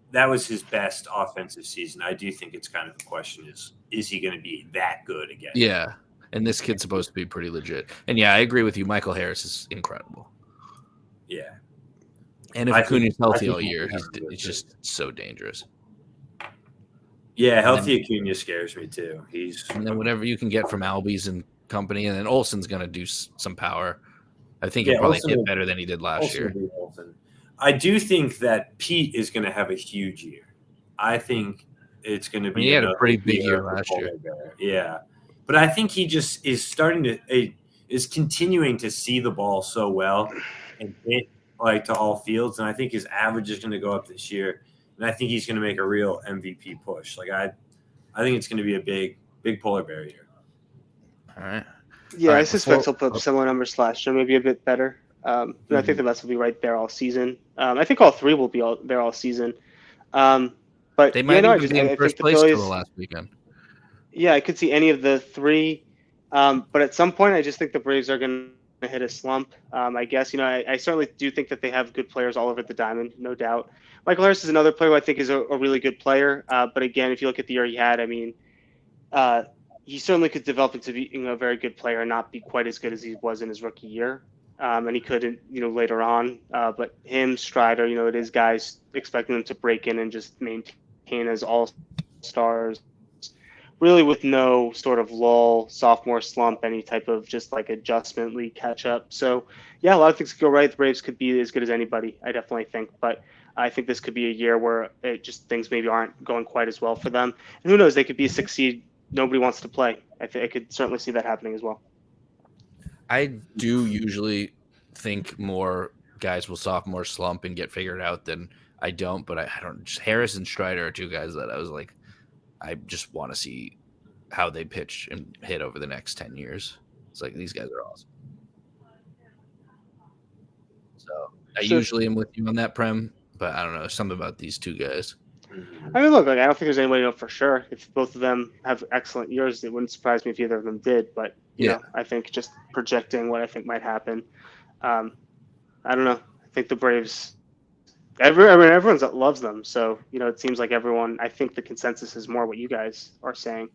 that was his best offensive season. I do think it's kind of the question is he going to be that good again? Yeah. And this kid's supposed to be pretty legit. And yeah, I agree with you. Michael Harris is incredible. Yeah. And if Acuna's healthy all year, he's just so dangerous. Yeah, healthy Acuna scares me too. And then whatever you can get from Albies and company, and then Olsen's going to do some power. I think he'll probably hit better than he did last year. I do think that Pete is going to have a huge year. I think it's going to be. He had a pretty big year last year. Yeah, but I think he just is is continuing to see the ball so well and hit to all fields, and I think his average is going to go up this year. And I think he's going to make a real MVP push. I think it's going to be a big polar bear year. All right. Yeah, I suspect he'll put up similar numbers last year, maybe a bit better. But I think the Mets will be right there all season. I think all three will be there all season. But they might be in first place till the last weekend. Yeah, I could see any of the three. But at some point, I just think the Braves are going to hit a slump. I guess, I certainly do think that they have good players all over the diamond, no doubt. Michael Harris is another player who I think is a really good player. But again, if you look at the year he had, I mean, he certainly could develop into being a very good player and not be quite as good as he was in his rookie year. And he could, later on. But him, Strider, it is guys expecting them to break in and just maintain as all-stars, really with no sort of lull, sophomore slump, any type of just adjustment, league catch-up. So, yeah, a lot of things could go right. The Braves could be as good as anybody, I definitely think. But I think this could be a year where things maybe aren't going quite as well for them. And who knows, they could be a succeed. Nobody wants to play. I could certainly see that happening as well. I do usually think more guys will sophomore slump and get figured out than I don't. But I don't. Just Harris and Strider are two guys that I was I just want to see how they pitch and hit over the next 10 years. It's these guys are awesome. So I usually am with you on that, Prem. but I don't know, something about these two guys. I mean, look, like, I don't think there's anybody to know for sure. If both of them have excellent years, it wouldn't surprise me if either of them did. But you know, I think just projecting what I think might happen. I don't know. I think the Braves. Everyone loves them, so you know, it seems like everyone. I think the consensus is more what you guys are saying.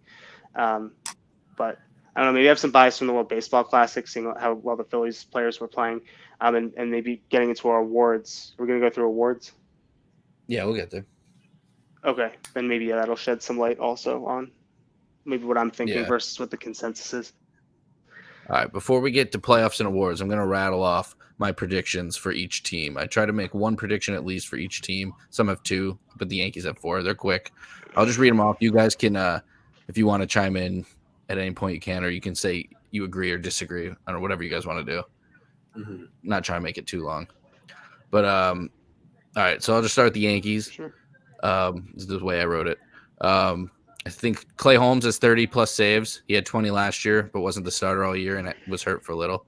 But I don't know. Maybe I have some bias from the World Baseball Classic, seeing how well the Phillies players were playing, and maybe getting into our awards. We're gonna go through awards. Yeah, we'll get there. Okay, then maybe that'll shed some light also on maybe what I'm thinking Yeah. versus what the consensus is. All right, before we get to playoffs and awards, I'm going to rattle off my predictions for each team. I try to make one prediction at least for each team. Some have two, but the Yankees have four. They're quick. I'll just read them off. You guys can, if you want to chime in at any point, you can, or you can say you agree or disagree, or whatever you guys want to do. Mm-hmm. Not trying to make it too long. But, all right, so I'll just start with the Yankees. Sure. This is the way I wrote it. I think Clay Holmes has 30-plus saves. He had 20 last year, but wasn't the starter all year and was hurt for a little.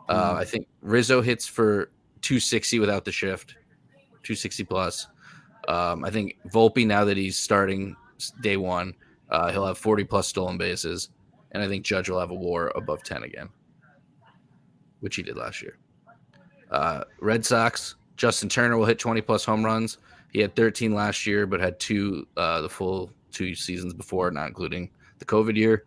I think Rizzo hits for 260 without the shift, 260-plus. I think Volpe, now that he's starting day one, he'll have 40-plus stolen bases. And I think Judge will have a WAR above 10 again, which he did last year. Red Sox, Justin Turner will hit 20-plus home runs. He had 13 last year, but had two the full 2 seasons before, not including the COVID year.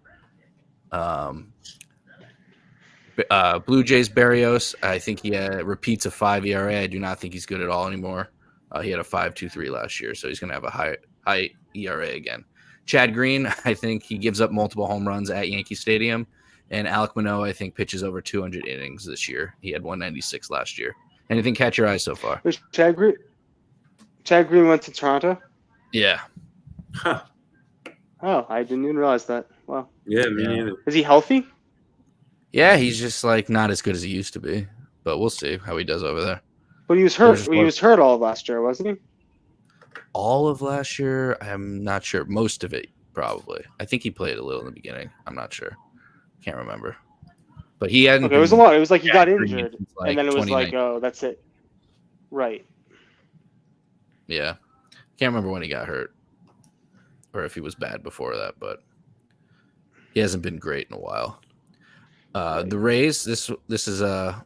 Blue Jays, Barrios, I think he repeats a 5 ERA. I do not think he's good at all anymore. He had a 5.23 last year, so he's going to have a high ERA again. Chad Green, I think he gives up multiple home runs at Yankee Stadium. And Alec Manoah, I think, pitches over 200 innings this year. He had 196 last year. Anything catch your eye so far? Chad Green went to Toronto? Yeah. Huh. Oh, I didn't even realize that. Wow. Yeah, me neither. Is he healthy? Yeah, he's just like not as good as he used to be. But we'll see how he does over there. But he was hurt. He was hurt all of last year, wasn't he? All of last year, I'm not sure. Most of it, probably. I think he played a little in the beginning. I'm not sure. Can't remember. But he hadn't. Okay, it was a lot. It was like he got injured, like and then it was like, oh, that's it. Right. Yeah. Can't remember when he got hurt or if he was bad before that, but he hasn't been great in a while. The Rays, this is a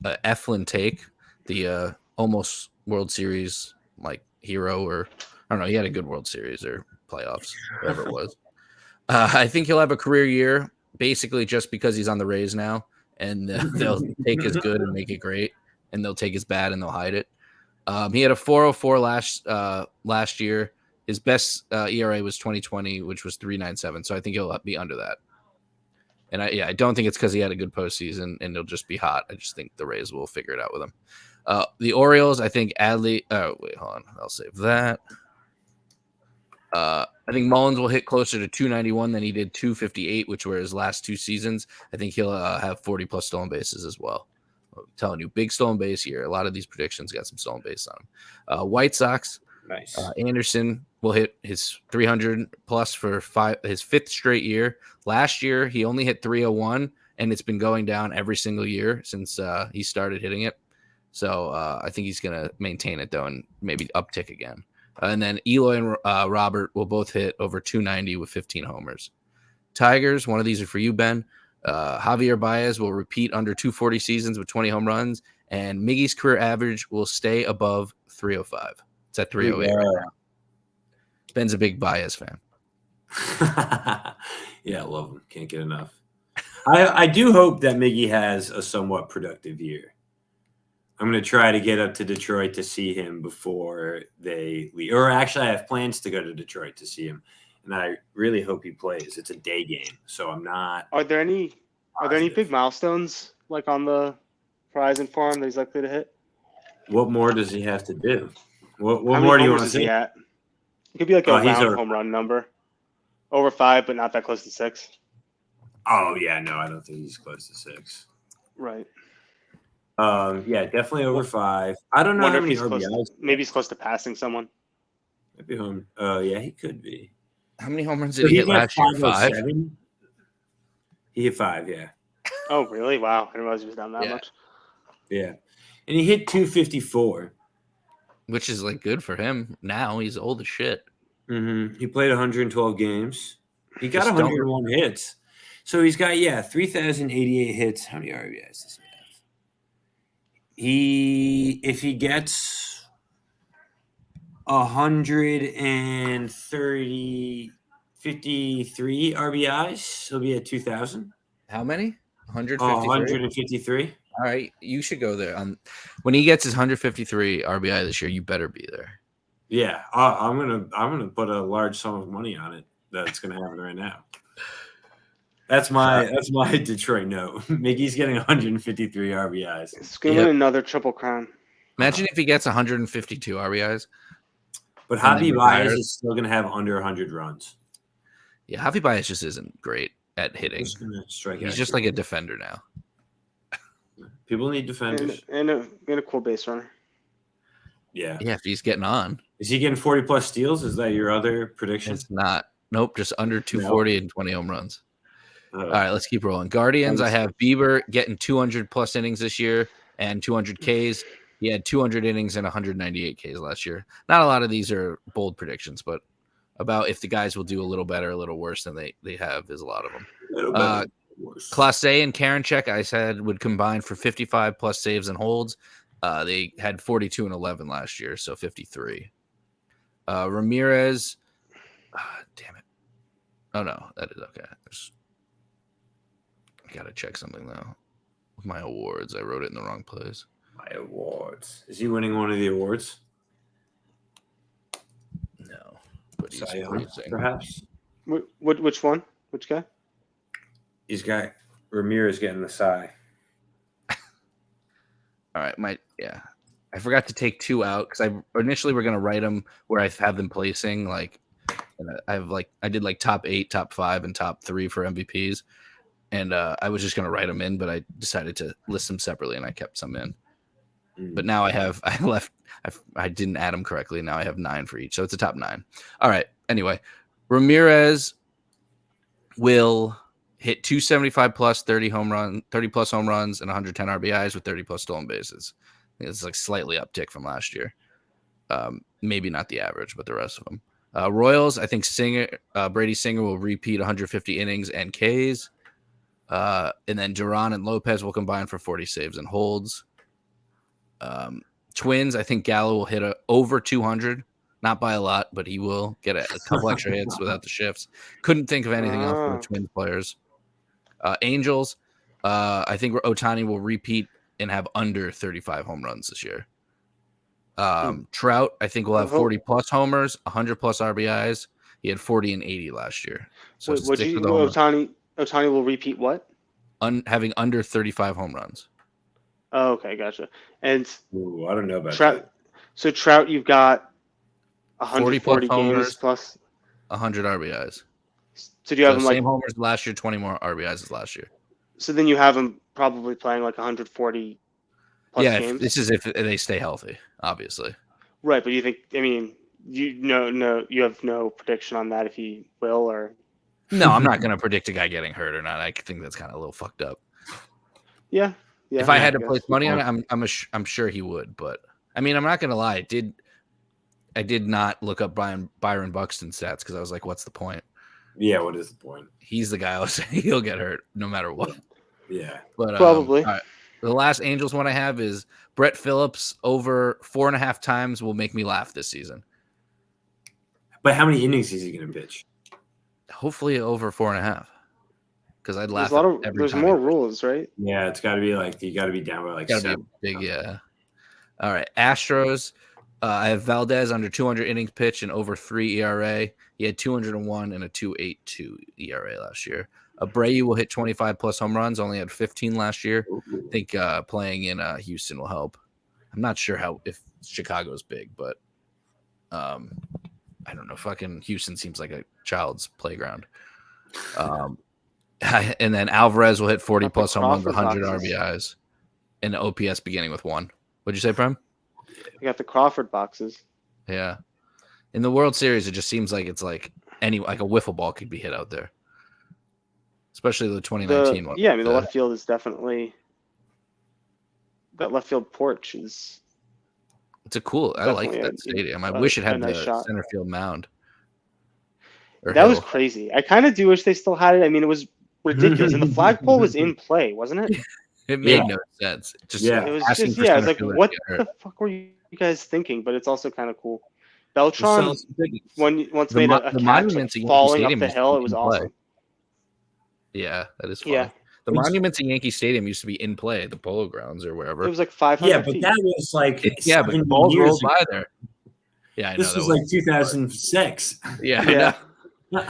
Eflin take, the almost World Series like hero, or I don't know, he had a good World Series or playoffs, whatever it was. I think he'll have a career year, basically just because he's on the Rays now, and they'll take his good and make it great, and they'll take his bad and they'll hide it. He had a 4.04 last year. His best ERA was 2020, which was 3.97. So I think he'll be under that. And I don't think it's because he had a good postseason and he'll just be hot. I just think the Rays will figure it out with him. The Orioles, I think Adley. Oh wait, hold on. I'll save that. I think Mullins will hit closer to 291 than he did 258, which were his last 2 seasons. I think he'll have 40-plus stolen bases as well. I'm telling you, big stolen base year. A lot of these predictions got some stolen base on them. White Sox, Nice. Anderson will hit his 300-plus for his 5th straight year. Last year, he only hit 301, and it's been going down every single year since he started hitting it. So I think he's going to maintain it, though, and maybe uptick again. And then Eloy and Robert will both hit over 290 with 15 homers. Tigers, one of these are for you, Ben. Javier Baez will repeat under 240 seasons with 20 home runs, and Miggy's career average will stay above 305. It's at 308 right now. Ben's a big Baez fan. Yeah, I love him. Can't get enough. I do hope that Miggy has a somewhat productive year. I'm going to try to get up to Detroit to see him before they leave. Or actually, I have plans to go to Detroit to see him. And I really hope he plays. It's a day game, so I'm not. Are there any big milestones like on the horizon for him that he's likely to hit? What more does he have to do? What more do you want to see? It could be like a round home run number, over 5, but not that close to 6. Oh yeah, no, I don't think he's close to 6. Right. Yeah, definitely over 5. I don't know how many RBIs. Maybe he's close to passing someone. Maybe home. Oh yeah, he could be. How many home runs did he hit last year? 5? He hit 5, yeah. Oh, really? Wow. I didn't realize he was down that much. Yeah. And he hit 254. which is like good for him. Now he's old as shit. He played 112 games. He got Just don't- 101 hits. So he's got 3,088 hits. How many RBIs does he have? If he gets 53 RBIs, he'll be at 2,000. How many? 153. 153. All right, you should go there. When he gets his 153 RBI this year, you better be there. Yeah, I'm gonna put a large sum of money on it. That's gonna happen right now. That's my Detroit note. Miggy's getting 153 RBIs. It's going to win another Triple Crown. Imagine if he gets 152 RBIs. But Javi Baez is still going to have under 100 runs. Yeah, Javi Baez just isn't great at hitting. He's just like a defender now. People need defenders. And a cool base runner. Yeah. Yeah, if he's getting on. Is he getting 40-plus steals? Is that your other prediction? It's not. Nope, just under 240 and 20 home runs. All right, let's keep rolling. Guardians, I have Bieber getting 200-plus innings this year and 200 Ks. He had 200 innings and 198 Ks last year. Not a lot of these are bold predictions, but about if the guys will do a little better, a little worse than they have is a lot of them. Clase and Karinchak, I said, would combine for 55-plus saves and holds. They had 42 and 11 last year, so 53. Ramirez, damn it. Oh, no, that is okay. I got to check something, though. My awards, I wrote it in the wrong place. My awards. Is he winning one of the awards? No. But he's freezing. Perhaps. Which one? Which guy? He's got Ramirez getting the Cy. All right, I forgot to take two out because I initially were gonna write them where I have them placing I did top 8, top 5, and top 3 for MVPs, and I was just gonna write them in, but I decided to list them separately and I kept some in. But now I didn't add them correctly. Now I have 9 for each, so it's a top 9. All right. Anyway, Ramirez will hit 275 plus 30 plus home runs and 110 RBIs with 30 plus stolen bases. I think it's slightly uptick from last year. Maybe not the average, but the rest of them. Royals, I think Brady Singer will repeat 150 innings and Ks. And then Duran and Lopez will combine for 40 saves and holds. Twins, I think Gallo will hit over 200. Not by a lot, but he will get a couple extra hits without the shifts. couldn't think of anything else for the Twins players. Angels, I think Ohtani will repeat and have under 35 home runs this year. Trout, I think, will have 40-plus homers, 100-plus RBIs. He had 40 and 80 last year. So Ohtani will repeat what? Having under 35 home runs. Oh, okay, gotcha. And I don't know about Trout. So Trout, you've got 140 games homers, plus 100 RBIs. So do you have him same homers last year, 20 more RBIs as last year. So then you have him probably playing 140 plus games. This is if they stay healthy, obviously. Right, but you think? I mean, you have no prediction on that if he will or. No, I'm not going to predict a guy getting hurt or not. I think that's kind of a little fucked up. Yeah. If I had to place money on it, I'm sure he would. But I mean, I'm not going to lie. I did not look up Byron Buxton's stats because I was like, what's the point? Yeah, what is the point? He's the guy I was saying he'll get hurt no matter what. Yeah. But probably. All right. The last Angels one I have is Brett Phillips over 4.5 times will make me laugh this season. But how many innings is he going to pitch? Hopefully over 4.5. Because I'd laugh. There's more rules, right? Yeah, it's got to be you got to be down by 7. Big, yeah. All right, Astros. I have Valdez under 200 innings pitched and over 3 ERA. He had 201 and a 2.82 ERA last year. Abreu will hit 25 plus home runs. Only had 15 last year. I think playing in Houston will help. I'm not sure if Chicago's big, but I don't know. Fucking Houston seems like a child's playground. And then Alvarez will hit 40 plus home runs, 100 RBIs, and OPS beginning with 1. What'd you say, Prem? You got the Crawford boxes. Yeah. In the World Series, it just seems like it's like a wiffle ball could be hit out there. Especially the 2019 one. Yeah, I mean, the left field is definitely – that left field porch is It's a cool. I like Definitely that stadium. I a wish it had nice the shot. center field mound. Or That was hill. crazy. I kind of do wish they still had it. I mean, it was ridiculous, and the flagpole was in play, wasn't it? It made Yeah. no sense. Just Yeah. It was asking just for yeah. It's center like, fielder to what get hurt. the fuck were you guys thinking? But it's also kind of cool. We're selling Beltron some tickets. once The made mo- a the catch monuments like, at Yankee falling up Stadium the used to hill. be It was in play. awesome. Yeah, that is funny. Yeah. The monuments at Yankee Stadium used to be in play at the Polo Grounds or wherever. It was like 500 Yeah, but feet. that was like Yeah, but the 70 balls years rolled ago. by there. Yeah, I know. This that was like 2006. Yeah, I Yeah. know.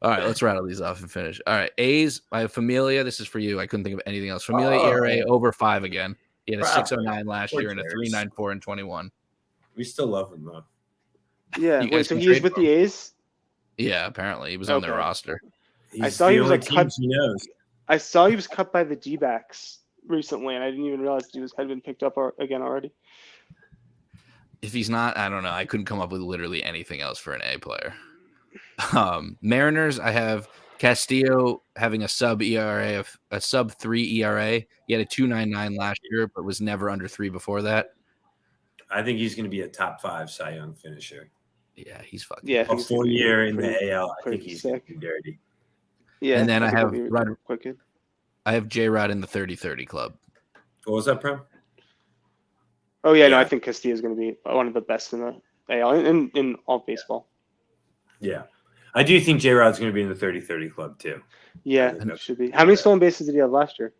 All right, let's rattle these off and finish. All right, A's. I have Familia. This is for you. I couldn't think of anything else. Familia ERA over 5 again. He had a Bravo. 6.09 last Poor year and a Terrace. 3.94 in 21. We still love him though. Yeah. You Wait, guys so can he is trade with for the A's? Yeah, apparently he was on their Okay. roster. He's saw the he was only a team cut- he knows. I saw he was cut by the D-backs recently, and I didn't even realize he had been picked up again already. If he's not, I don't know. I couldn't come up with literally anything else for an A player. Mariners, I have Castillo having a sub 3 ERA. He had a 2.99 last year, but was never under 3 before that. I think he's going to be a top 5 Cy Young finisher. Yeah, he's fucking. Yeah, A full year in pretty- the AL, I think pretty he's going sick. to be dirty. Yeah. And then I think have he'll be Rod- wicked. I have J-Rod in the 30-30 club. What was that, Prem? Oh yeah, no, Yeah. I think Castillo is going to be one of the best in the AL in all baseball. Yeah. I do think J-Rod's going to be in the 30-30 club too. Yeah, think it that's- should be. How many stolen bases did he have last year?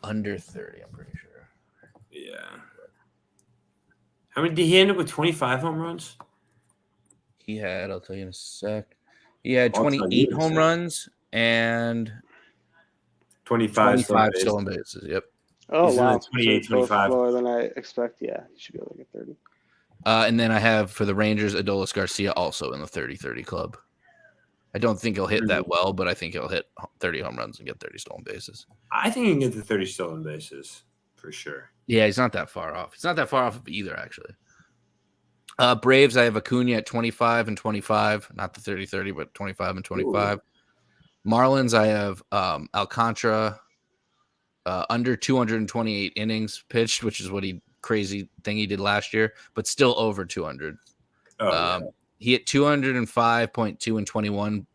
Under 30, I'm pretty sure. Yeah. How many did he end up with? 25 home runs? He had, I'll tell you in a sec. He had I'll tell you 28 in a home sec. runs and 25 25 stolen bases. Yep. Oh He's in the wow, 28, so both 25. lower than I expect. Yeah, he should be able to get 30. And then I have for the Rangers, Adolis Garcia also in the 30-30 club. I don't think he'll hit that well, but I think he'll hit 30 home runs and get 30 stolen bases. I think he can get the 30 stolen bases for sure. Yeah, he's not that far off. He's not that far off of either, actually. Braves, I have Acuna at 25 and 25. Not the 30-30, but 25 and 25. Ooh. Marlins, I have Alcantara under 228 innings pitched, which is what crazy thing he did last year, but still over 200. Oh, yeah. He hit 205.2 and 21,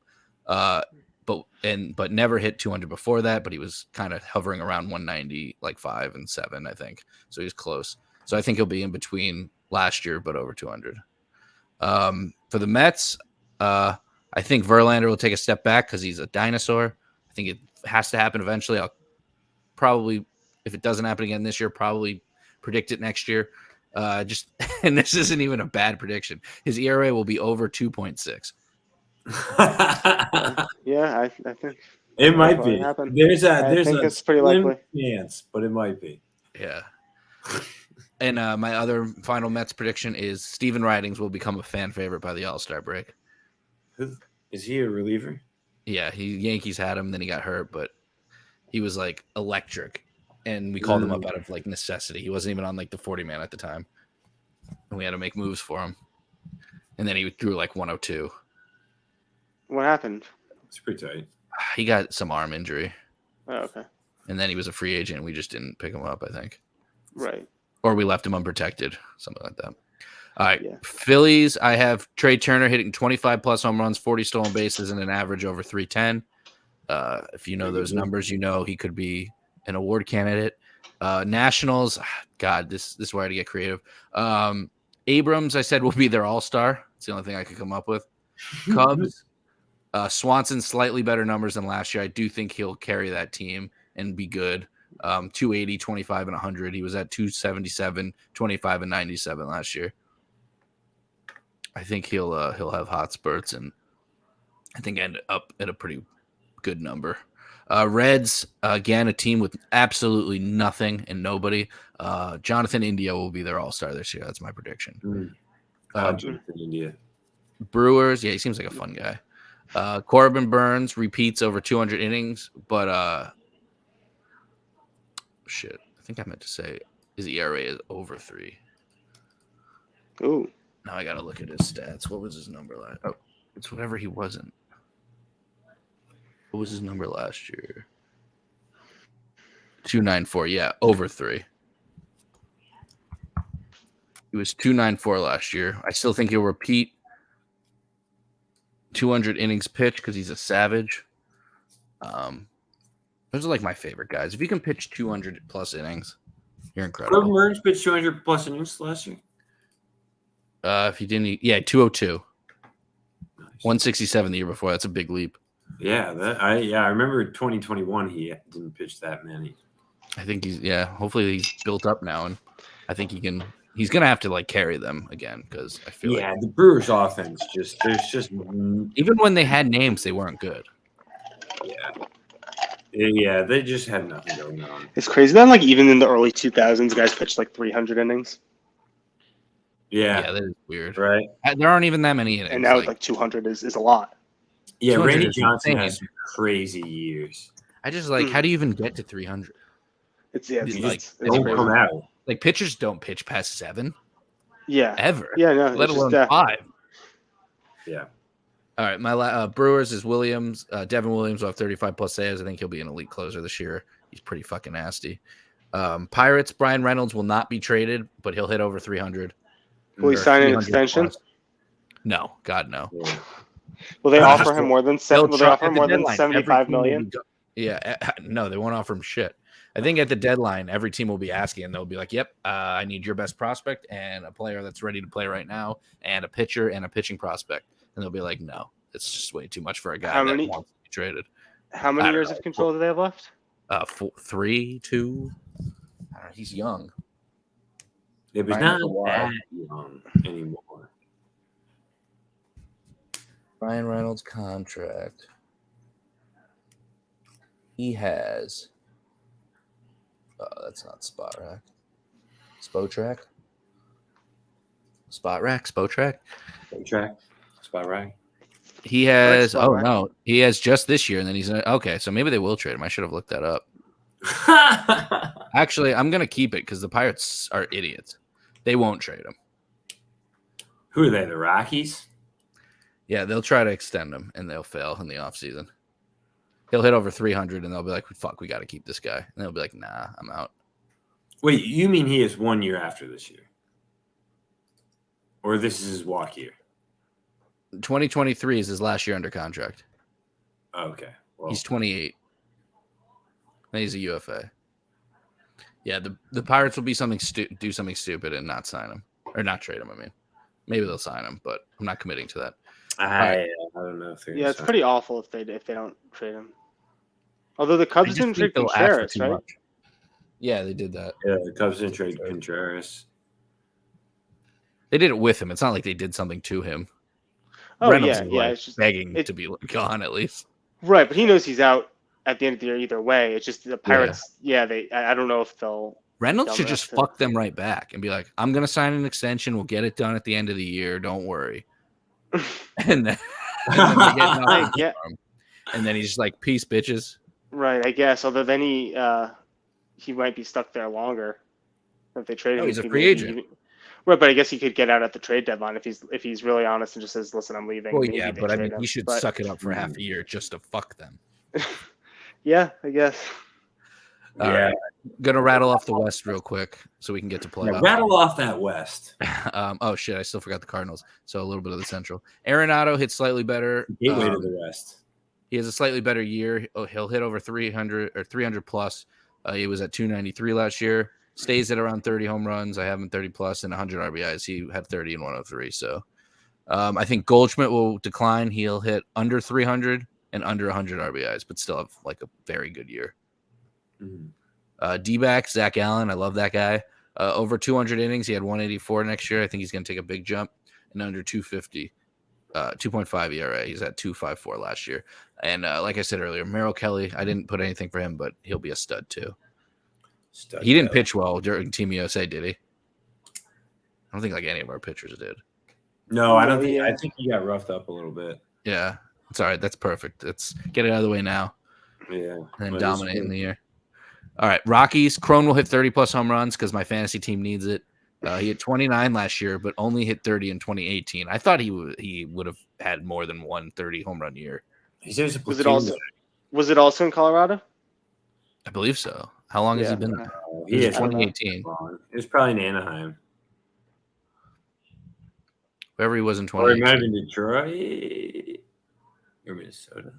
but never hit 200 before that. But he was kind of hovering around 190, like 5 and 7, I think. So he's close. So I think he'll be in between last year, but over 200. For the Mets, I think Verlander will take a step back because he's a dinosaur. I think it has to happen eventually. I'll probably, if it doesn't happen again this year, probably predict it next year. And this isn't even a bad prediction. His ERA will be over 2.6. Yeah, I think it might be. Happen. There's I a think it's pretty likely chance, but it might be. Yeah. And my other final Mets prediction is Steven Ridings will become a fan favorite by the All-Star break. Is he a reliever? Yeah, Yankees had him, then he got hurt, but he was like electric. And we called him up out of like necessity. He wasn't even on like the 40-man at the time. And we had to make moves for him. And then he drew like 102. What happened? It's pretty tight. He got some arm injury. Oh, okay. And then he was a free agent. We just didn't pick him up, I think. Right. Or we left him unprotected, something like that. All right. Yeah. Phillies, I have Trey Turner hitting 25-plus home runs, 40 stolen bases, and an average over 310. If you know those numbers, you know he could be an award candidate. Nationals, God, this is where I had to get creative. Abrams, I said, will be their all-star. It's the only thing I could come up with. Cubs, Swanson, slightly better numbers than last year. I do think he'll carry that team and be good. 280, 25, and 100. He was at 277, 25, and 97 last year. I think he'll have hot spurts and I think end up at a pretty good number. Reds, again, a team with absolutely nothing and nobody. Jonathan India will be their all-star this year. That's my prediction. Jonathan India. Brewers, yeah, he seems like a fun guy. Corbin Burns repeats over 200 innings, but shit, I think I meant to say his ERA is over 3. Ooh. Now I got to look at his stats. What was his number last? Oh, it's whatever he wasn't. What was his number last year? 294. Yeah, over 3. He was 294 last year. I still think he'll repeat 200 innings pitch because he's a savage. Those are like my favorite guys. If you can pitch 200 plus innings, you're incredible. Corbin Burns pitched 200 plus innings last year. If he didn't, 202. Nice. 167 the year before. That's a big leap. Yeah, I remember 2021 he didn't pitch that many. I think hopefully he's built up now, and I think he's gonna have to like carry them again because I feel like the Brewers offense even when they had names, they weren't good. Yeah, they just had nothing going on. It's crazy that like even in the early 2000s, guys pitched like 300 innings. Yeah, that is weird. Right? There aren't even that many innings. And now like 200 is a lot. Yeah, Randy Johnson has some crazy years. I just like, how do you even get to 300? It's don't come out. Like pitchers don't pitch past 7. Yeah. Ever. Yeah, no. Let alone 5. Yeah. All right, my Brewers is Williams. Devin Williams will have 35 plus saves. I think he'll be an elite closer this year. He's pretty fucking nasty. Pirates, Brian Reynolds will not be traded, but he'll hit over 300. Will he sign an extension? Plus. No, God no. Yeah. Will they offer him more than $75 million? Yeah, no, they won't offer him shit. I think at the deadline, every team will be asking, and they'll be like, "Yep, I need your best prospect and a player that's ready to play right now, and a pitcher and a pitching prospect." And they'll be like, "No, it's just way too much for a guy that wants to be traded." How many years of control do they have left? 3, 2. I don't know. He's young. Yeah, but not that young anymore. Ryan Reynolds contract. He has. That's not Spot Rack. Spotrack. Spot Rack. Spotrack. Spotrack. Spot Rack. He has. Oh no, he has just this year, and then he's okay. So maybe they will trade him. I should have looked that up. Actually, I'm gonna keep it because the Pirates are idiots. They won't trade him. Who are they? The Rockies? Yeah, they'll try to extend him, and they'll fail in the offseason. He'll hit over 300, and they'll be like, "Fuck, we got to keep this guy." And they'll be like, "Nah, I'm out." Wait, you mean he is 1 year after this year, or this is his walk year? 2023 is his last year under contract. Okay, well, he's 28. And he's a UFA. Yeah, the Pirates will be do something stupid and not sign him or not trade him. I mean, maybe they'll sign him, but I'm not committing to that. I don't know if it's pretty awful if they don't trade him. Although the Cubs didn't trade Contreras, right? Much. Yeah, they did that. Yeah, the Cubs didn't trade Contreras. They did it with him. It's not like they did something to him. Oh, Reynolds it's just begging to be gone at least. Right, but he knows he's out at the end of the year either way. It's just the Pirates. Yeah, I don't know if they'll. Reynolds should just fuck them right back and be like, "I'm gonna sign an extension. We'll get it done at the end of the year. Don't worry." and then they get nothing for him. And then he's just like, "Peace, bitches." Right, I guess. Although then he might be stuck there longer if they trade him. He's a free agent. Right, but I guess he could get out at the trade deadline if he's really honest and just says, "Listen, I'm leaving." Well, yeah, but I mean, he should suck it up for half a year just to fuck them. Yeah, I guess. All right. Gonna rattle off the West real quick so we can get to playoffs. Rattle off that West. Oh shit, I still forgot the Cardinals. So a little bit of the Central. Arenado hits slightly better. Gateway to the West. He has a slightly better year. He'll hit over 300 or 300 plus. He was at 293 last year. Stays at around 30 home runs. I have him 30 plus and 100 RBIs. He had 30 and 103. So I think Goldschmidt will decline. He'll hit under 300 and under 100 RBIs, but still have like a very good year. D-back, Zach Allen. I love that guy. Over 200 innings. He had 184 next year. I think he's going to take a big jump. And under 250, 2.5 ERA. He's at 2.54 last year. And like I said earlier, Merrill Kelly, I didn't put anything for him, but he'll be a stud too. He didn't pitch well during Team USA, did he? I don't think like any of our pitchers did. No, I don't think. I think he got roughed up a little bit. Yeah, it's all right. That's perfect. Let's get it out of the way now. Yeah, and then dominate in the year. All right, Rockies. Crone will hit 30 plus home runs because my fantasy team needs it. He hit 29 last year, but only hit 30 in 2018. I thought he would have had more than 130 home run year. Was it also in Colorado? I believe so. How long has he been there? He is 2018. It was probably in Anaheim. wherever he was in Or he might have 2018. been Detroit or Minnesota.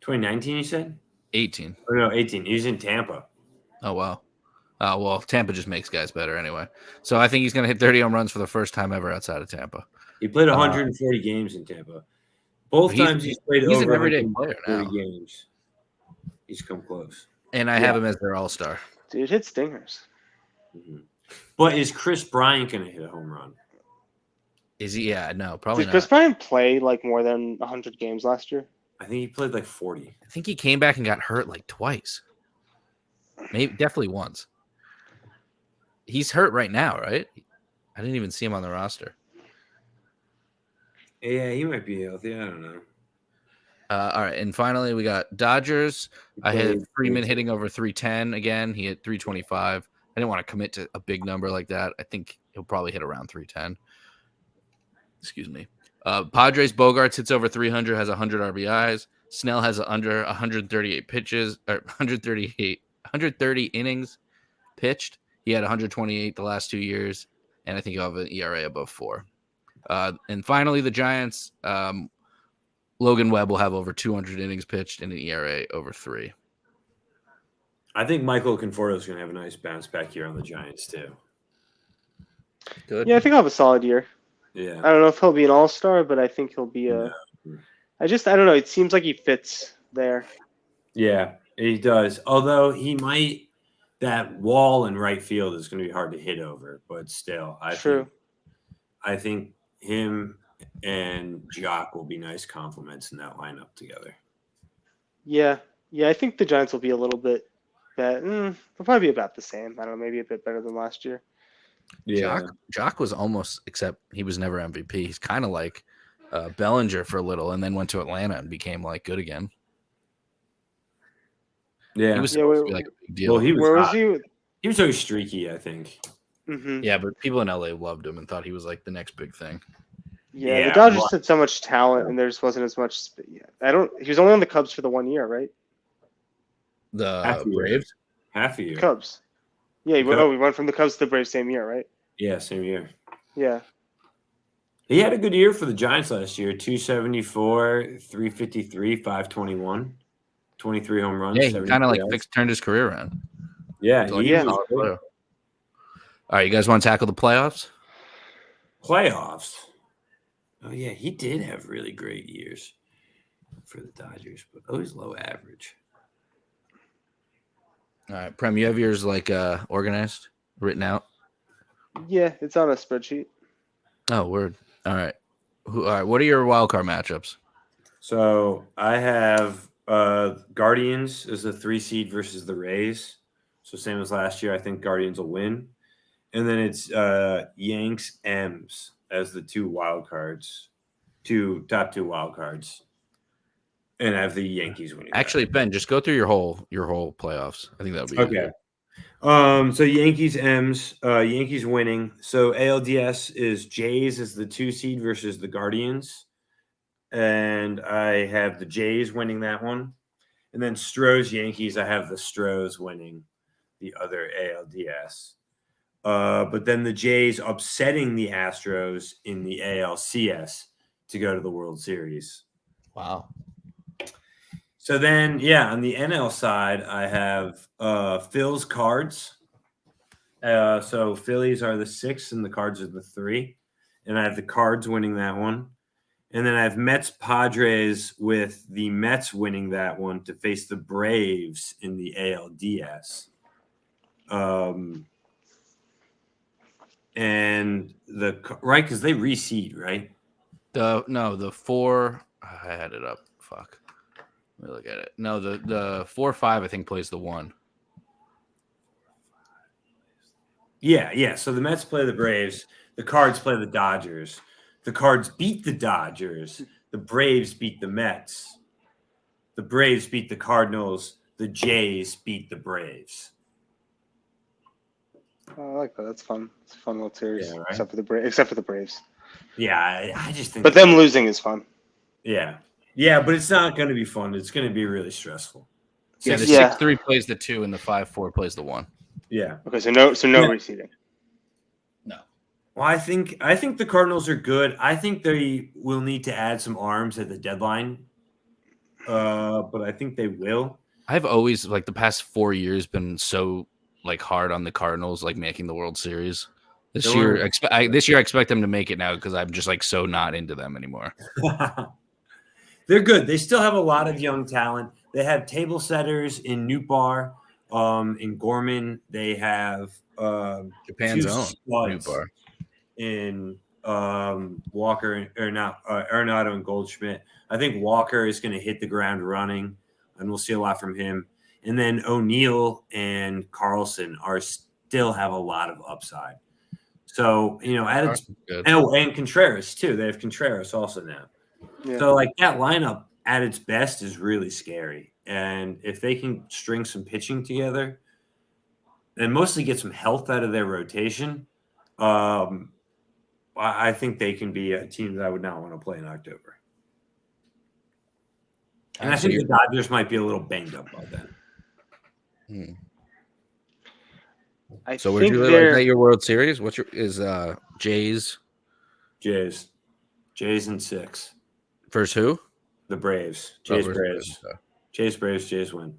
2019, you said? 18. Oh, no, 18. He was in Tampa. Oh, wow. Well, Tampa just makes guys better anyway. So I think he's going to hit 30 home runs for the first time ever outside of Tampa. He played 140 games in Tampa. Both times he's played he's over an everyday player 140 now. games. He's come close. And I have him as their all-star. Dude, hit stingers. Mm-hmm. But is Chris Bryant going to hit a home run? Is he? Yeah, no, probably Did not. Chris Bryant play like more than 100 games last year? I think he played like 40. I think he came back and got hurt like twice. Maybe definitely once. He's hurt right now, right? I didn't even see him on the roster. Yeah, he might be healthy. I don't know. All right, and finally we got Dodgers. I had Freeman hitting over 310 again. He hit 325. I didn't want to commit to a big number like that. I think he'll probably hit around 310. Excuse me. Padres Bogarts hits over 300, has 100 RBIs. Snell has under 138 pitches, or 130 innings pitched. He had 128 the last 2 years, and I think he'll have an ERA above 4. And finally, the Giants. Logan Webb will have over 200 innings pitched and an ERA over 3. I think Michael Conforto is going to have a nice bounce back year on the Giants too. Good. Yeah, I think I'll have a solid year. Yeah. I don't know if he'll be an all-star, but I think he'll be a. Yeah. I don't know. It seems like he fits there. Yeah, he does. Although he might, that wall in right field is going to be hard to hit over, but still, I think him and Jock will be nice compliments in that lineup together. Yeah. I think the Giants will be a little bit better. They'll probably be about the same. I don't know, maybe a bit better than last year. Yeah, Jock was almost, except he was never MVP. He's kind of like Bellinger for a little, and then went to Atlanta and became like good again. Yeah, he was supposed to be like a big deal. Well, Where was he? He was always streaky, I think. Mm-hmm. Yeah, but people in LA loved him and thought he was like the next big thing. Yeah, the Dodgers had so much talent, and there just wasn't as much. He was only on the Cubs for the 1 year, right? The Braves? Half a year. Cubs. Yeah, we went from the Cubs to the Braves same year, right? Yeah, same year. Yeah. He had a good year for the Giants last year. 274, 353, 521, 23 home runs. Yeah, he kind of like turned his career around. Yeah, so All right, you guys want to tackle the playoffs? Playoffs. Oh, yeah, he did have really great years for the Dodgers, but always low average. All right, Prem, you have yours like organized, written out? Yeah, it's on a spreadsheet. Oh, word. All right. All right, what are your wild card matchups? So I have Guardians as a 3 seed versus the Rays. So same as last year, I think Guardians will win. And then it's Yanks M's as the top 2 wild cards. And I have the Yankees winning. Actually, Ben, just go through your whole playoffs. I think that would be okay. So Yankees M's, Yankees winning. So ALDS is Jays as the 2 seed versus the Guardians. And I have the Jays winning that one. And then Stros Yankees, I have the Stros winning the other ALDS. But then the Jays upsetting the Astros in the ALCS to go to the World Series. Wow. So then, on the NL side, I have Phil's Cards. So Phillies are the 6 and the Cards are the 3. And I have the Cards winning that one. And then I have Mets Padres with the Mets winning that one to face the Braves in the ALDS. And because they reseed, right? The 4. I had it up. Fuck. Let me look at it. No, the 4-5 I think plays the 1. Yeah. So the Mets play the Braves. The Cards play the Dodgers. The Cards beat the Dodgers. The Braves beat the Mets. The Braves beat the Cardinals. The Jays beat the Braves. Oh, I like that. That's fun. It's a fun little series, Yeah, right? except for the Braves. Yeah, I just think. But them losing is fun. Yeah, but it's not going to be fun. It's going to be really stressful. Yeah, the 6-3 plays the 2 and the 5-4 plays the 1. Yeah. Okay, so no reseeding. No. Well, I think the Cardinals are good. I think they will need to add some arms at the deadline, but I think they will. I've always like the past 4 years been so like hard on the Cardinals, like making the World Series. This They're year, one this year I expect them to make it now because I'm just like so not into them anymore. of They're good. They still have a lot of young talent. They have table setters in Newbar, in Gorman. They have Japan's two own new studs bar. in Walker or not Arenado and Goldschmidt. I think Walker is going to hit the ground running, and we'll see a lot from him. And then O'Neill and Carlson are still have a lot of upside. So at its Good. and Contreras too. They have Contreras also now. Yeah. So like that lineup at its best is really scary. And if they can string some pitching together and mostly get some health out of their rotation, I think they can be a team that I would not want to play in October. And I think the Dodgers might be a little banged up by then. So where'd you live? Is that your World Series? What's your Jays? Jays in 6. Versus who? The Braves. Jays Braves. Jays Braves. Jays win.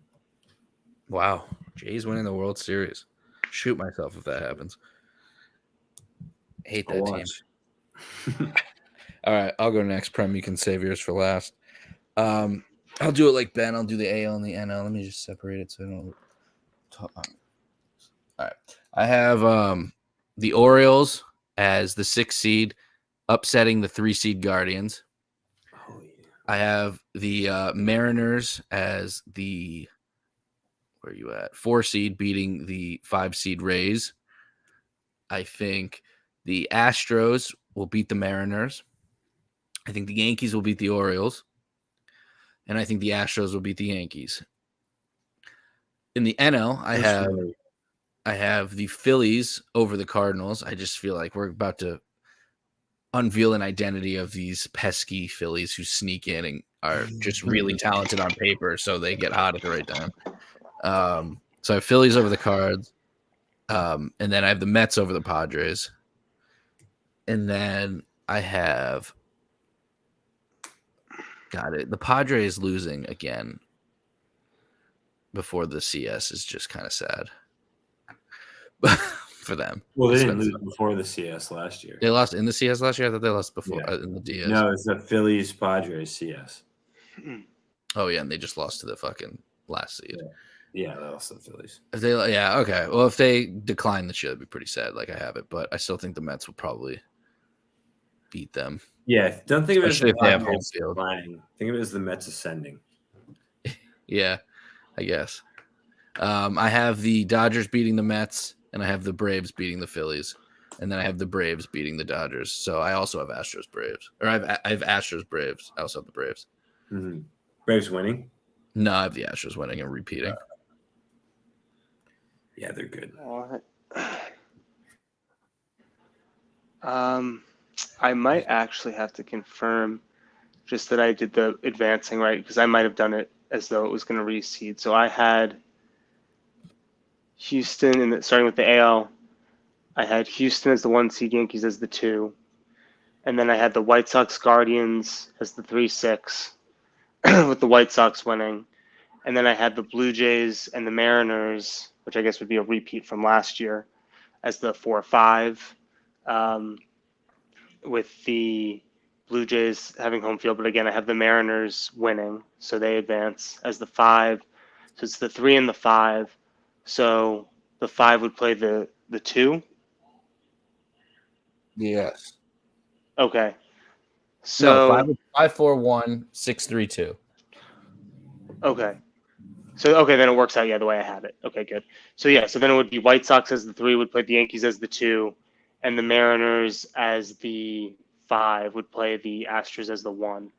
Wow. Jays winning the World Series. Shoot myself if that happens. Hate that team. All right, I'll go next. Prem, you can save yours for last. I'll do it like Ben. I'll do the AL and the NL. Let me just separate it so I don't talk. All right. I have the Orioles as the 6th seed, upsetting the 3 seed Guardians. Oh, yeah. I have the Mariners as the 4 seed, beating the 5 seed Rays. I think the Astros will beat the Mariners. I think the Yankees will beat the Orioles. And I think the Astros will beat the Yankees. In the NL, I have the Phillies over the Cardinals. I just feel like we're about to unveil an identity of these pesky Phillies who sneak in and are just really talented on paper, so they get hot at the right time. So I have Phillies over the Cards. And then I have the Mets over the Padres. And then I have the Padres losing again before the CS is just kind of sad for them. Well, they didn't lose before the CS last year. They lost in the CS last year? I thought they lost before in the DS. No, it's the Phillies Padres CS. Oh, yeah, and they just lost to the fucking last seed. Yeah, they lost to the Phillies. Okay. Well, if they decline this year, that'd be pretty sad. Like I have it, but I still think the Mets will probably beat them. Yeah, don't think of it as if they have home field. Think of it as the Mets ascending. Yeah, I guess. I have the Dodgers beating the Mets, and I have the Braves beating the Phillies, and then I have the Braves beating the Dodgers. So I also have Astros Braves, or I have Astros Braves. I also have the Braves. Mm-hmm. Braves winning? No, I have the Astros winning and repeating. Yeah, they're good. All right. I might actually have to confirm just that I did the advancing right, because I might have done it as though it was going to reseed. So I had Houston, and starting with the AL, I had Houston as the 1 seed, Yankees as the 2. And then I had the White Sox Guardians as the 3-6, with the White Sox winning. And then I had the Blue Jays and the Mariners, which I guess would be a repeat from last year, as the 4-5. With the Blue Jays having home field, but again, I have the Mariners winning, so they advance as the 5. So it's the 3 and the 5. So the 5 would play the 2. Yes. Okay. So 5-4-1, 6-3-2. Okay. So okay, then it works out the way I had it. Okay, good. So then it would be White Sox as the 3, would play the Yankees as the 2, and the Mariners as the 5 would play the Astros as the 1.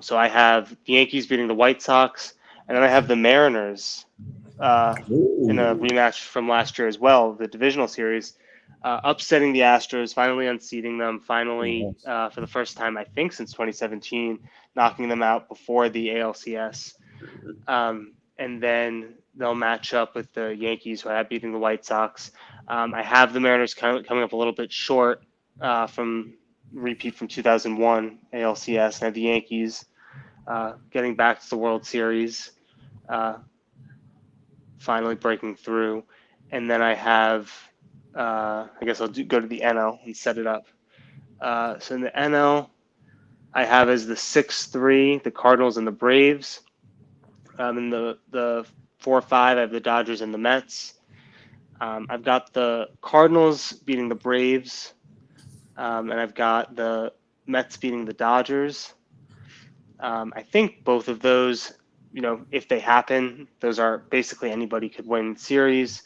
So I have the Yankees beating the White Sox, and then I have the Mariners in a rematch from last year as well, the divisional series, upsetting the Astros, finally unseating them, for the first time I think since 2017, knocking them out before the ALCS. And then they'll match up with the Yankees, who are beating the White Sox. I have the Mariners coming up a little bit short from repeat from 2001 ALCS. And I have the Yankees getting back to the World Series, finally breaking through. And then I have, I guess I'll go to the NL and set it up. So in the NL, I have as the 6-3 the Cardinals and the Braves. In the 4-5, I have the Dodgers and the Mets. I've got the Cardinals beating the Braves, and I've got the Mets beating the Dodgers. I think both of those, if they happen, those are basically anybody could win series.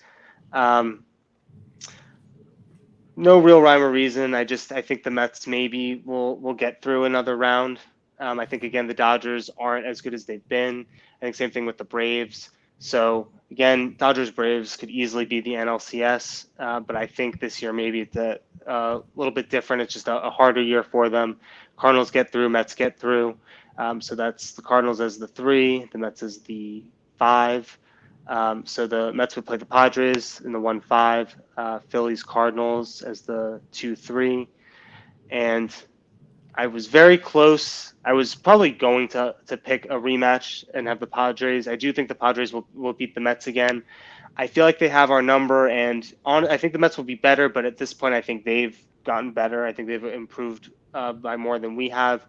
No real rhyme or reason. I think the Mets maybe will get through another round. I think again the Dodgers aren't as good as they've been. I think same thing with the Braves. So again, Dodgers Braves could easily be the NLCS, but I think this year maybe it's a little bit different. It's just a harder year for them. Cardinals get through, Mets get through. So that's the Cardinals as the 3, the Mets as the 5. So the Mets would play the Padres in the 1-5, Phillies Cardinals as the 2-3, and I was very close. I was probably going to pick a rematch and have the Padres. I do think the Padres will beat the Mets again. I feel like they have our number, and I think the Mets will be better, but at this point, I think they've gotten better. I think they've improved by more than we have.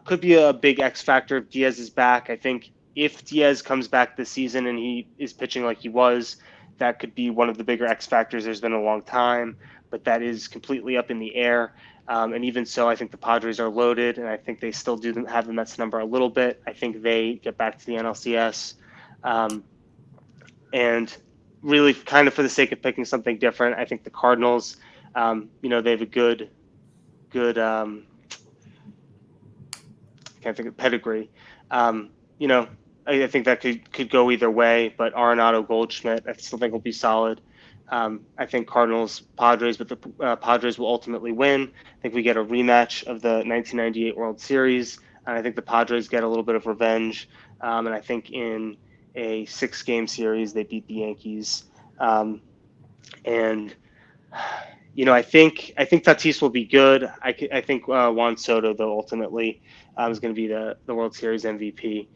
Could be a big X factor if Diaz is back. I think if Diaz comes back this season and he is pitching like he was, that could be one of the bigger X factors there's been in a long time, but that is completely up in the air. And even so, I think the Padres are loaded, and I think they still do have the Mets number a little bit. I think they get back to the NLCS. And really, kind of for the sake of picking something different, I think the Cardinals, they have a good, can't think of pedigree. I think that could go either way, but Arenado, Goldschmidt, I still think will be solid. I think Cardinals, Padres, but the Padres will ultimately win. I think we get a rematch of the 1998 World Series, and I think the Padres get a little bit of revenge. And I think in a 6-game series, they beat the Yankees. And I think Tatis will be good. I think Juan Soto, though, ultimately is going to be the World Series MVP.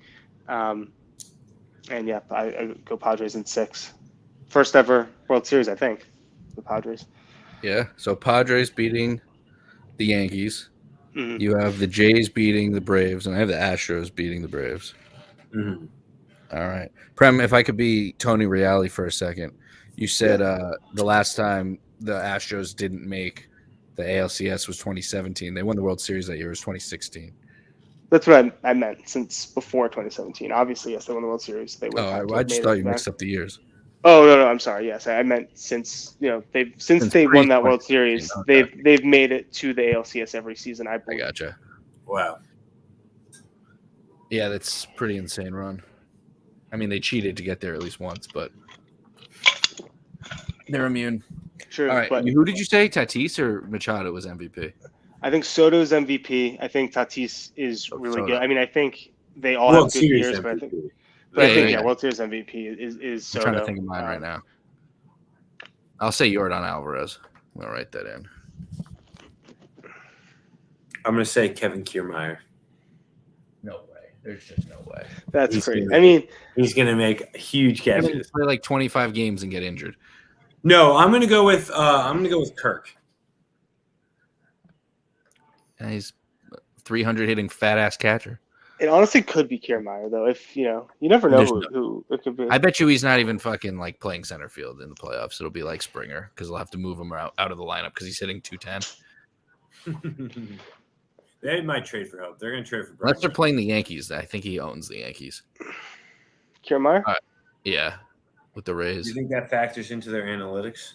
And yeah, I go Padres in 6. First ever World Series, I think, the Padres. Yeah, so Padres beating the Yankees. Mm-hmm. You have the Jays beating the Braves, and I have the Astros beating the Braves. Mm-hmm. All right. Prem, if I could be Tony Reale for a second. You said the last time the Astros didn't make the ALCS was 2017. They won the World Series that year. It was 2016. That's what I meant since before 2017. Obviously, yes, they won the World Series. They would have to I have just made thought it you then. mixed up the years. Oh no, I'm sorry. Yes, I meant since they won that World Series, okay. they've made it to the ALCS every season. I believe. I gotcha. Wow. Yeah, that's pretty insane run. I mean, they cheated to get there at least once, but they're immune. True. All right. But Who did you say? Tatis or Machado was MVP? I think Soto's MVP. I think Tatis is really good. I mean, I think they all World have good Series years, MVP. but I think Yeah. World Series MVP is Soto. I'm trying to think of mine right now. I'll say Yordan Alvarez. I'm gonna write that in. I'm gonna say Kevin Kiermaier. No way. There's just no way. That's crazy. I mean, he's gonna make huge catches. Play like 25 games and get injured. No, I'm gonna go with Kirk. And he's 300 hitting fat ass catcher. it honestly could be Kiermaier though. If you never know who it could be. I bet you he's not even fucking like playing center field in the playoffs. It'll be like Springer because they'll have to move him out of the lineup because he's hitting 210. They might trade for help. They're gonna trade for. Unless they're playing the Yankees. I think he owns the Yankees. Kiermaier? Yeah, with the Rays. Do you think that factors into their analytics?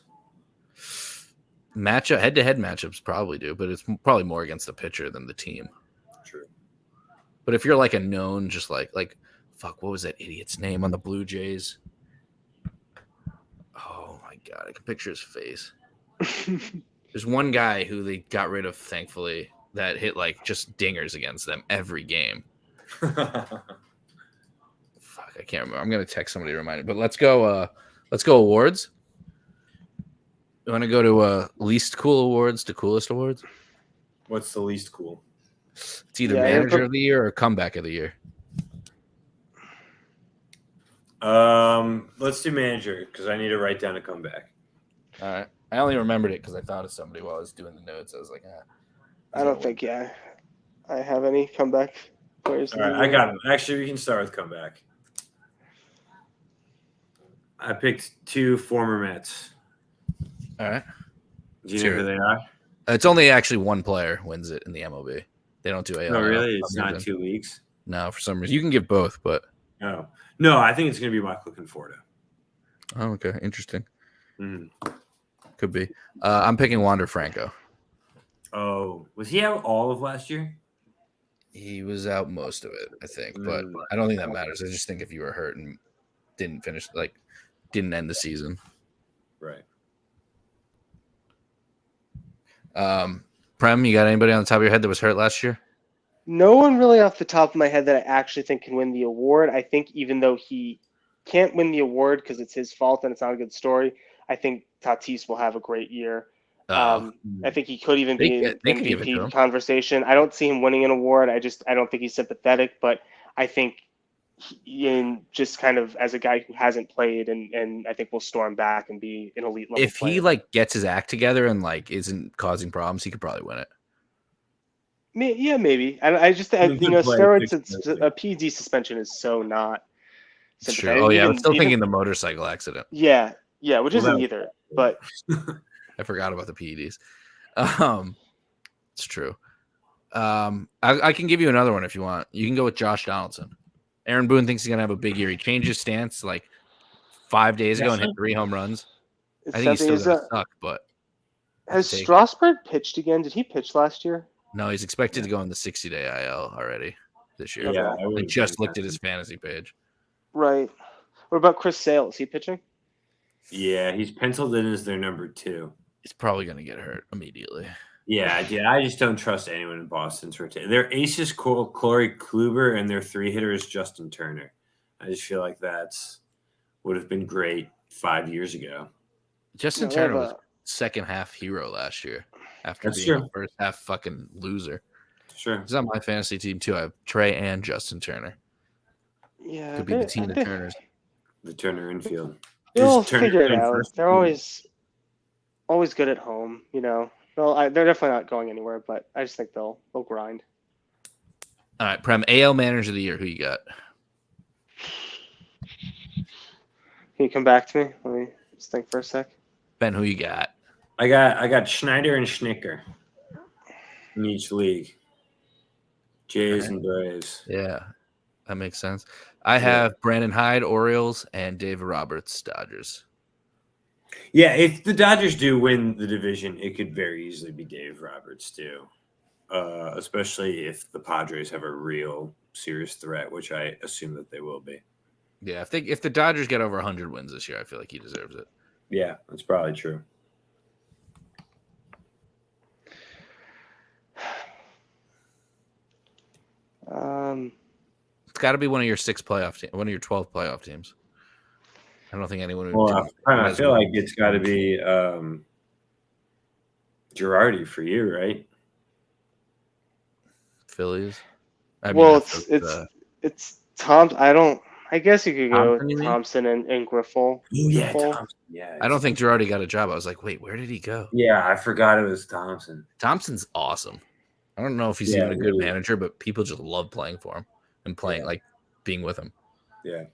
Matchup, head-to-head matchups probably do, but it's probably more against the pitcher than the team. True. But if you're like a known, just like fuck, what was that idiot's name on the Blue Jays? Oh my god, I can picture his face. There's one guy who they got rid of, thankfully, that hit like just dingers against them every game. Fuck, I can't remember. I'm gonna text somebody to remind me. But let's go awards. You want to go to least cool awards to coolest awards? What's the least cool? It's either manager of the year or comeback of the year. Let's do manager because I need to write down a comeback. All right. I only remembered it because I thought of somebody while I was doing the notes. I was like, I don't think I have any comeback players. All right, I got him. Actually, we can start with comeback. I picked 2 former Mets. all right. Do you know who they are? It's only actually one player wins it in the MLB. They don't do AL. Oh, really? It's not 2 weeks? No, for some reason. You can give both, but. Oh. No, I think it's going to be Michael Conforto. Oh, okay. Interesting. Mm-hmm. Could be. I'm picking Wander Franco. Oh, was he out all of last year? He was out most of it, I think, but I don't think that matters. I just think if you were hurt and didn't end the season. Right. Prem, you got anybody on the top of your head that was hurt last year? No one really off the top of my head that I actually think can win the award. I think even though he can't win the award because it's his fault and it's not a good story, I think Tatis will have a great year. I think he could even be in MVP conversation. I don't see him winning an award. I don't think he's sympathetic, but I think just kind of as a guy who hasn't played and I think will storm back and be an elite level if player. He gets his act together and isn't causing problems, he could probably win it. Yeah, maybe. Steroids, a PED suspension is so not. It's true. Oh yeah, I'm still thinking the motorcycle accident. Yeah, which isn't either. But I forgot about the PEDs. It's true. I can give you another one if you want. You can go with Josh Donaldson. Aaron Boone thinks he's gonna have a big year. He changed his stance 5 days ago and hit 3 home runs. I think he's still gonna suck, but has Strasburg pitched again? Did he pitch last year? No, he's expected to go on the 60-day IL already this year. Yeah, I just looked at his fantasy page. Right. What about Chris Sale? Is he pitching? Yeah, he's penciled in as their number 2. He's probably going to get hurt immediately. Yeah. I just don't trust anyone in Boston's rotation. Their ace is Corey Kluber, and their 3-hitter is Justin Turner. I just feel like would have been great 5 years ago. Justin Turner was second half hero last year after being a first half fucking loser. Sure. He's on my fantasy team too. I have Trey and Justin Turner. Yeah. Could be the team of Turners. The Turner infield. They'll figure it out. They're always good at home, They're definitely not going anywhere, but I just think they'll grind. All right, Prem, AL Manager of the Year. Who you got? Can you come back to me? Let me just think for a sec. Ben, who you got? I got Schneider and Schnicker in each league. Jays and Braves. Yeah, that makes sense. I have Brandon Hyde, Orioles, and David Roberts, Dodgers. Yeah, if the Dodgers do win the division, it could very easily be Dave Roberts too, especially if the Padres have a real serious threat, which I assume that they will be. Yeah, if the Dodgers get over 100 wins this year, I feel like he deserves it. Yeah, that's probably true. It's got to be one of your 6 playoff teams, one of your 12 playoff teams. I don't think anyone would. Well, I feel like it's got to be Girardi for you, right? Phillies. It's Tom. I guess you could go with Thompson and Griffel. Yeah, Thompson. Yeah. I don't think Girardi got a job. I was like, wait, where did he go? Yeah, I forgot it was Thompson. Thompson's awesome. I don't know if he's even a good manager, but people just love playing for him and being with him. Yeah.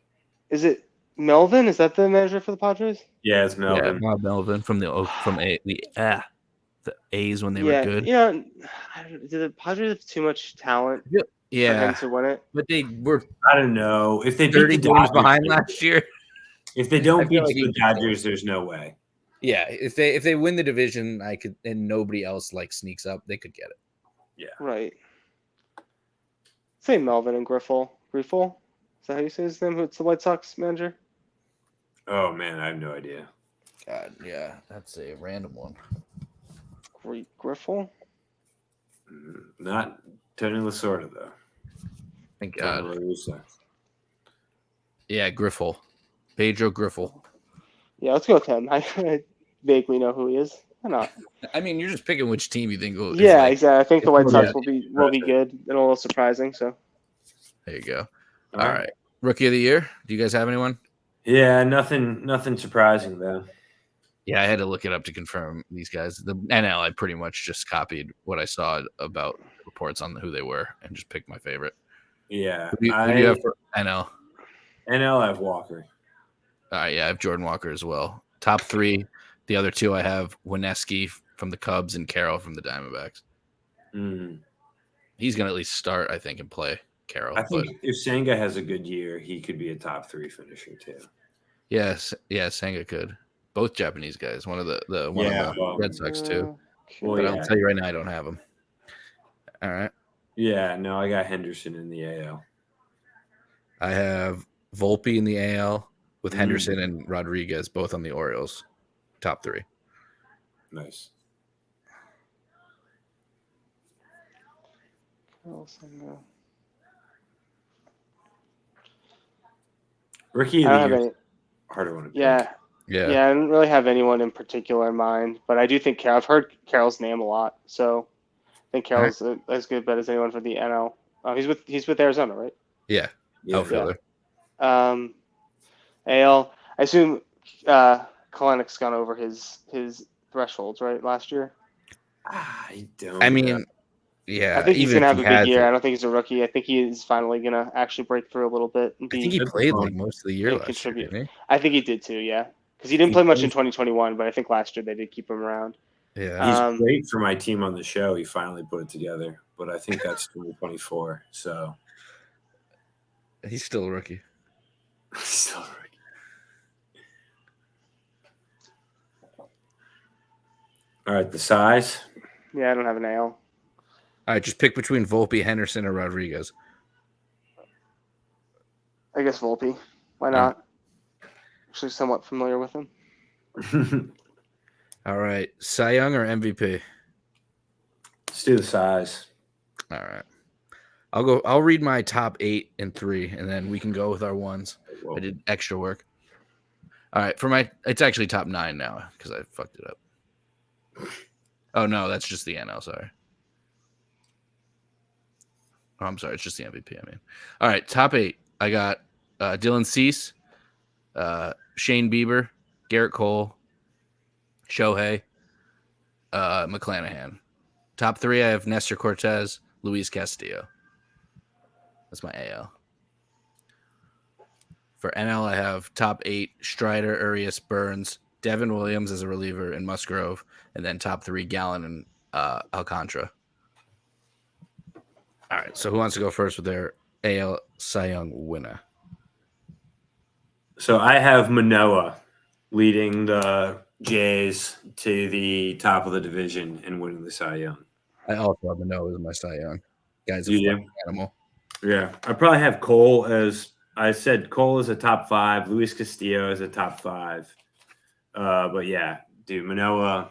Is it Melvin? Is that the manager for the Padres? Yeah, it's Melvin. Yeah, Melvin from the A's when they were good. Yeah, did the Padres have too much talent? Yeah, for him to win it, but they were. I don't know if they 30 games behind last year. If they don't beat the Dodgers, there's no way. Yeah, if they win the division, and nobody else sneaks up, they could get it. Yeah, right. Say Melvin and Griffel. Griffel? Is that how you say his name? It's the White Sox manager. Oh man, I have no idea. God, yeah, that's a random one. Griffel? Not Tony Lasorda though. Thank God. Yeah, Griffel. Pedro Griffel. Yeah, let's go with him. vaguely know who he is. Why not? I mean, you're just picking which team you think will. Yeah, exactly. I think the White Sox Yeah. will be good and a little surprising. So There you go. All All right. Rookie of the year. Do you guys have anyone? Yeah, nothing surprising though. Yeah, I had to look it up to confirm these guys. The NL, I pretty much just copied what I saw about reports on who they were and just picked my favorite. Yeah, Who do you have for NL? NL I have Walker. Yeah, I have Jordan Walker as well. Top 3. The other 2 I have Weneski from the Cubs and Carroll from the Diamondbacks. Mm. He's going to at least start, I think, and play Carroll. I think if Senga has a good year, he could be a top 3 finisher too. Yes, Senga could. Both Japanese guys. One of the Red Sox too. Well, but I'll tell you right now, I don't have him. All right. Yeah, no, I got Henderson in the AL. I have Volpe in the AL with Henderson and Rodriguez both on the Orioles. Top 3. Nice. Rookie of the year. Harder one to pick. Yeah, I don't really have anyone in particular in mind, but I do think I've heard Carroll's name a lot, so I think Carroll's as good a bet as anyone for the NL. He's with Arizona, right? Yeah. Outfielder. AL. I assume Kalenich's gone over his thresholds, right? Last year. I don't. I mean, yeah. I think he's gonna have a big year. I don't think he's a rookie. I think he is finally gonna actually break through a little bit. And I think he played like most of the year last contribute. year. I think he did too. Yeah, because he didn't play much in 2021, but I think last year they did keep him around. Yeah, he's great for my team on the show. He finally put it together, but I think that's 2024. So he's still a rookie. Still a rookie. All right, the size. Yeah, I don't have an AL. All right, just pick between Volpe, Henderson, or Rodriguez. I guess Volpe. Why not? Actually, somewhat familiar with him. All right, Cy Young or MVP? Let's do the size. All right, I'll read my top 8 and 3, and then we can go with our ones. I did extra work. All right, it's actually top 9 now because I fucked it up. Oh no, that's just the NL. Sorry. Oh, I'm sorry. It's just the MVP. I mean, all right. Top 8. I got Dylan Cease, Shane Bieber, Garrett Cole, Shohei, McClanahan. Top 3. I have Nestor Cortez, Luis Castillo. That's my AL. For NL, I have top 8: Strider, Urias, Burns, Devin Williams as a reliever, and Musgrove, and then top 3: Gallen and Alcantara. All right, so who wants to go first with their AL Cy Young winner? So I have Manoah leading the Jays to the top of the division and winning the Cy Young. I also have Manoah as my Cy Young. Guy's a fucking animal. Yeah, I probably have Cole as I said. Cole is a top 5. Luis Castillo is a top 5. But yeah, dude, Manoah.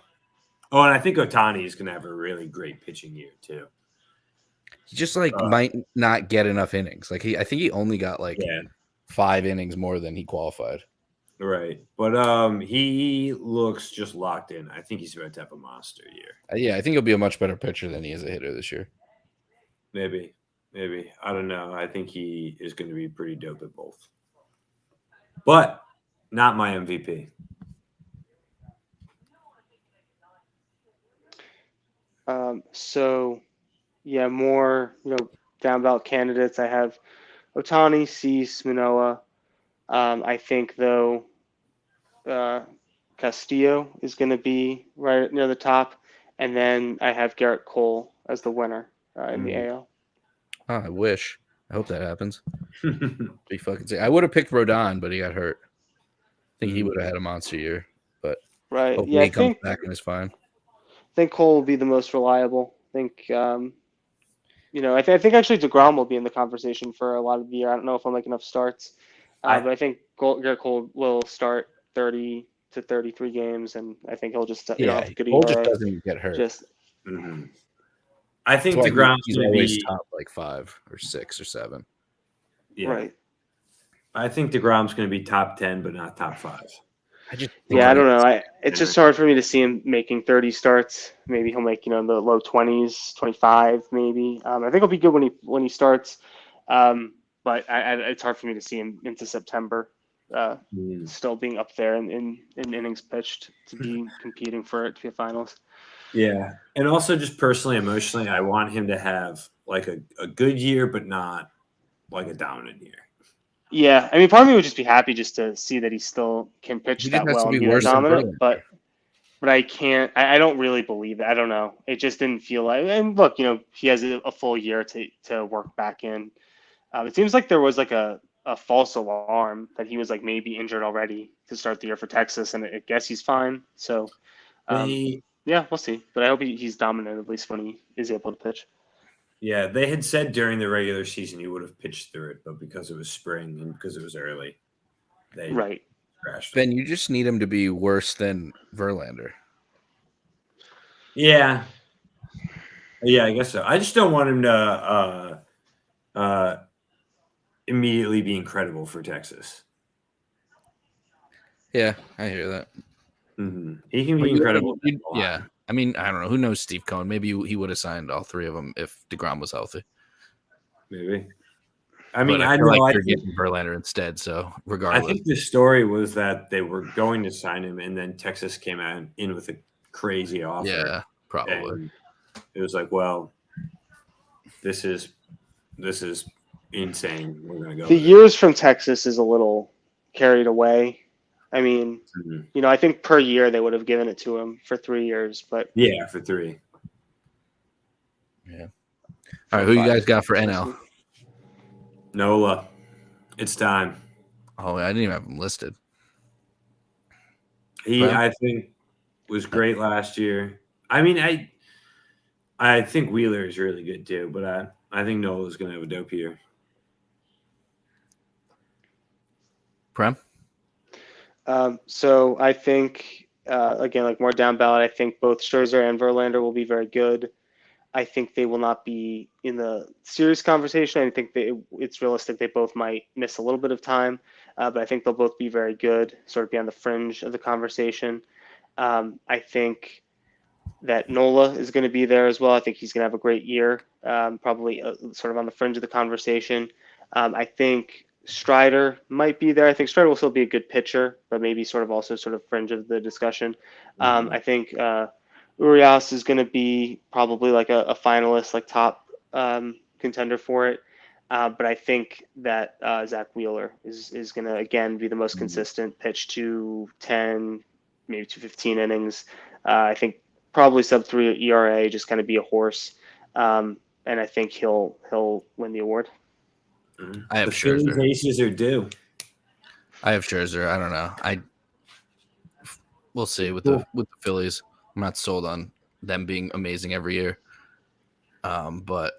Oh, and I think Ohtani is going to have a really great pitching year too. He just might not get enough innings. I think he only got 5 innings more than he qualified. Right, but he looks just locked in. I think he's about to have a monster year. Yeah, I think he'll be a much better pitcher than he is a hitter this year. Maybe. I don't know. I think he is going to be pretty dope at both. But not my MVP. So, yeah, more down ballot candidates. I have Ohtani, Cease, Manoah. I think though, Castillo is going to be right near the top, and then I have Garrett Cole as the winner in the AL. Oh, I wish. I hope that happens. Be fucking sick. I would have picked Rodon, but he got hurt. I think he would have had a monster year, but hopefully he comes back and is fine. I think Cole will be the most reliable. I think, I think actually DeGrom will be in the conversation for a lot of the year. I don't know if I'll make enough starts, but I think Garrett Cole will start 30 to 33 games, and I think he'll just have a good Cole just doesn't get hurt. I think DeGrom's he's always top 5 or 6 or 7. Yeah. Right. I think DeGrom's going to be top 10, but not top 5. I just Yeah, I don't know. It's Yeah. just hard for me to see him making 30 starts. Maybe he'll make in the low 20s, 25 maybe. I think he'll be good when he starts, but it's hard for me to see him into September still being up there in innings pitched to be competing for it to be a finals. Yeah. And also just personally, emotionally, I want him to have like a good year, but not like a dominant year. Yeah, I mean, part of me would just be happy just to see that he still can pitch He just that has well to and be be that worse than dominant, Verlander. but I can't. I don't really believe it. I don't know. It just didn't feel like. And look, he has a full year to work back in. It seems like there was like a false alarm that he was like maybe injured already to start the year for Texas, and I guess he's fine. So, They yeah, we'll see. But I hope he's dominant at least when he is able to pitch. Yeah, they had said during the regular season he would have pitched through it, but because it was spring and because it was early, they Right. crashed him. Ben, you just need him to be worse than Verlander. Yeah. Yeah, I guess so. I just don't want him to immediately be incredible for Texas. Yeah, I hear that. He can But be incredible. yeah. I mean, I don't know. Who knows Steve Cohen? Maybe he would have signed all three of them if DeGrom was healthy. Maybe. I mean, But I I feel know. like you're getting Verlander instead. So I regardless, think the story was that they were going to sign him, and then Texas came out in with a crazy offer. yeah, probably. And it was like, well, this is insane. We're gonna go. The with it. years from Texas is a little carried away. I mean, I think per year they would have given it to him for 3 years, but Yeah, for 3. Yeah. All right, who you guys got for NL? Nola, it's time. Oh, I didn't even have him listed. He, Prem? I think, was great last year. I mean, I think Wheeler is really good too, but I think Nola's going to have a dope year. Prem? So I think again, like more down ballot, I think both Scherzer and Verlander will be very good. I think they will not be in the serious conversation. I think it's realistic they both might miss a little bit of time, but I think they'll both be very good, sort of be on the fringe of the conversation. I think that Nola is going to be there as well. I think he's going to have a great year, probably sort of on the fringe of the conversation. I think Strider might be there. I think Strider will still be a good pitcher, but maybe sort of also sort of fringe of the discussion. I think Urias is going to be probably like a finalist, like top contender for it. But I think that Zach Wheeler is going to, again, be the most consistent, pitch to 10, maybe to 15 innings. I think probably sub-3 ERA, just kind of be a horse. And I think he'll win the award. I have the Phillies Scherzer. aces are due. I have Scherzer. I don't know. We'll see with the Phillies. I'm not sold on them being amazing every year. But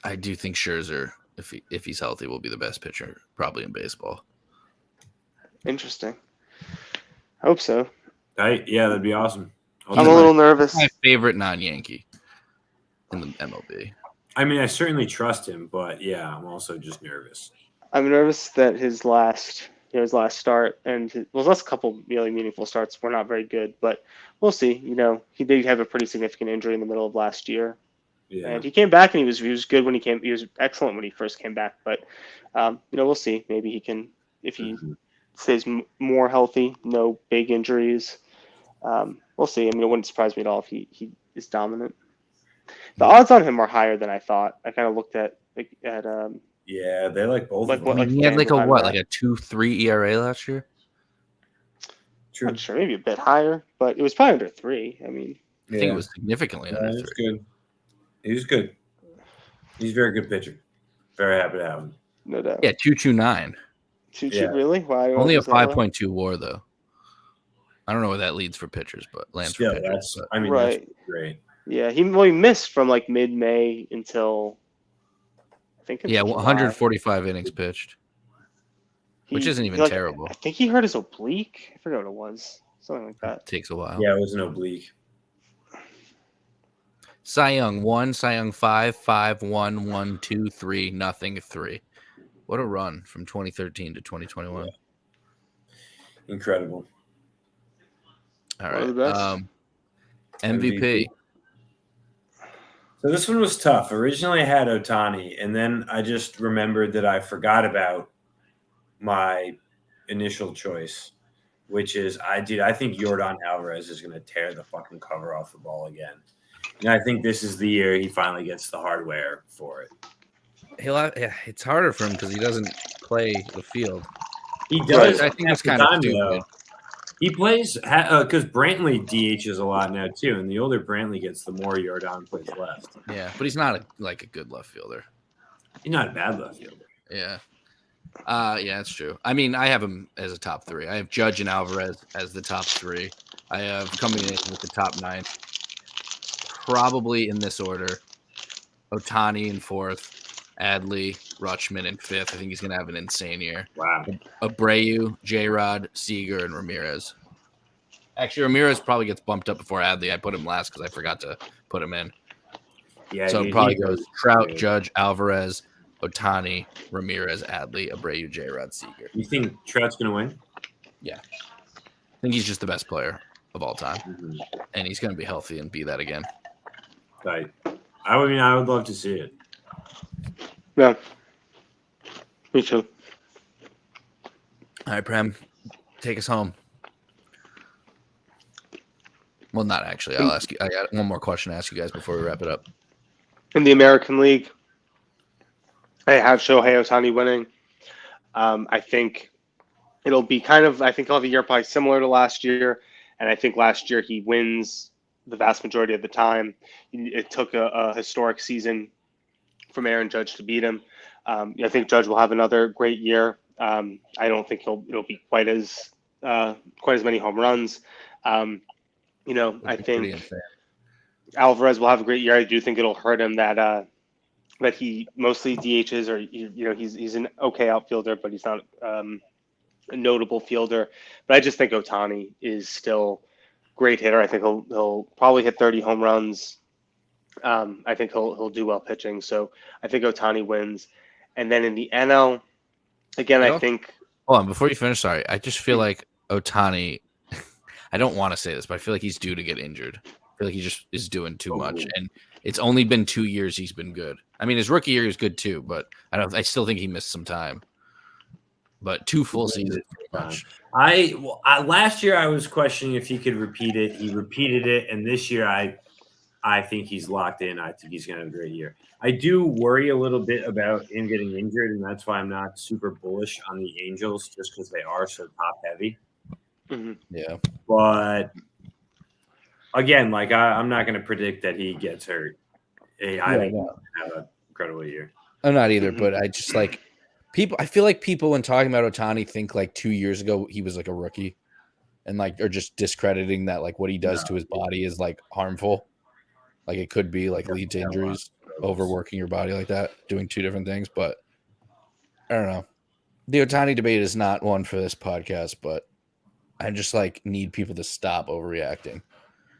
I do think Scherzer, if he's healthy, will be the best pitcher probably in baseball. Interesting. I hope so. Yeah, that'd be awesome. I'm a little nervous. My favorite non-Yankee in the MLB. I mean, I certainly trust him, but yeah, I'm also just nervous. I'm nervous that his last start and his last couple really meaningful starts were not very good, but we'll see. He did have a pretty significant injury in the middle of last year, and he came back and he was good when he came. He was excellent when he first came back, but we'll see. Maybe he can, if he stays more healthy, no big injuries. We'll see. I mean, it wouldn't surprise me at all if he is dominant. The odds on him are higher than I thought. I kind of looked at yeah, they like both of them. He had like a 2.3 ERA last year. True. Not sure, maybe a bit higher, but it was probably under 3. I mean, I think it was significantly under 3. Good. He was good. He's a very good pitcher. Very happy to have him. No doubt. Yeah, 2.29. Really? Why? Only a 5.2 WAR though. I don't know where that leads for pitchers, but lands for pitchers. That's great. Yeah, he missed from like mid-May until I think. 145 innings pitched, which isn't even terrible. I think he hurt his oblique. I forget what it was. Something like that. It takes a while. Yeah, it was an oblique. Cy Young 1, Cy Young 5, 5, 1, 1, 2, 3, nothing 3. What a run from 2013 to 2021. Incredible. All One of right. the best. MVP. So this one was tough. Originally I had Ohtani, and then I just remembered that I forgot about my initial choice, which is I think Yordan Alvarez is going to tear the fucking cover off the ball again. And I think this is the year he finally gets the hardware for it. It's harder for him because he doesn't play the field. He does. I think it's the kind of time, stupid. though. He plays because Brantley DHs a lot now too, and the older Brantley gets, the more Yordan plays left. Yeah, but he's not a good left fielder. He's not a bad left fielder. Yeah. Yeah, that's true. I mean, I have him as a top 3. I have Judge and Alvarez as the top 3. I have coming in with the top 9. Probably in this order: Ohtani in 4th, Adley, Rutschman in 5th. I think he's going to have an insane year. Wow. Abreu, J-Rod, Seager, and Ramirez. Actually, Ramirez probably gets bumped up before Adley. I put him last because I forgot to put him in. Yeah. So it probably goes Trout, Judge, Alvarez, Ohtani, Ramirez, Adley, Abreu, J-Rod, Seager. You think Trout's going to win? Yeah. I think he's just the best player of all time. Mm-hmm. And he's going to be healthy and be that again. Right. I would love to see it. Yeah. Me too. All right, Prem, take us home. Well, not actually. I'll ask you. I got one more question to ask you guys before we wrap it up. In the American League, I have Shohei Ohtani winning. I think it'll be I think he'll have a year probably similar to last year. And I think last year he wins the vast majority of the time. It took a historic season from Aaron Judge to beat him. I think Judge will have another great year. I don't think it'll be quite as many home runs. I think Alvarez will have a great year. I do think it'll hurt him that he mostly DHs, or he's an okay outfielder, but he's not a notable fielder. But I just think Ohtani is still great hitter. I think he'll probably hit 30 home runs. I think he'll do well pitching. So I think Ohtani wins. And then in the NL, again, I think. Hold on, before you finish, sorry. I just feel like Ohtani. I don't want to say this, but I feel like he's due to get injured. I feel like he just is doing too much, and it's only been 2 years he's been good. I mean, his rookie year was good too, but I still think he missed some time. But 2 full seasons, pretty much. Last year I was questioning if he could repeat it. He repeated it, and this year I think he's locked in. I think he's going to have a great year. I do worry a little bit about him getting injured, and that's why I'm not super bullish on the Angels, just because they are so top heavy. Mm-hmm. Yeah, but again, I'm not going to predict that he gets hurt. I think he'll have an incredible year. I'm not either, but I just people. I feel like people, when talking about Ohtani, think 2 years ago he was a rookie, and are just discrediting that what he does to his body is harmful. It could be lead to injuries, overworking your body like that, doing 2 different things. But I don't know. The Ohtani debate is not one for this podcast, but I just need people to stop overreacting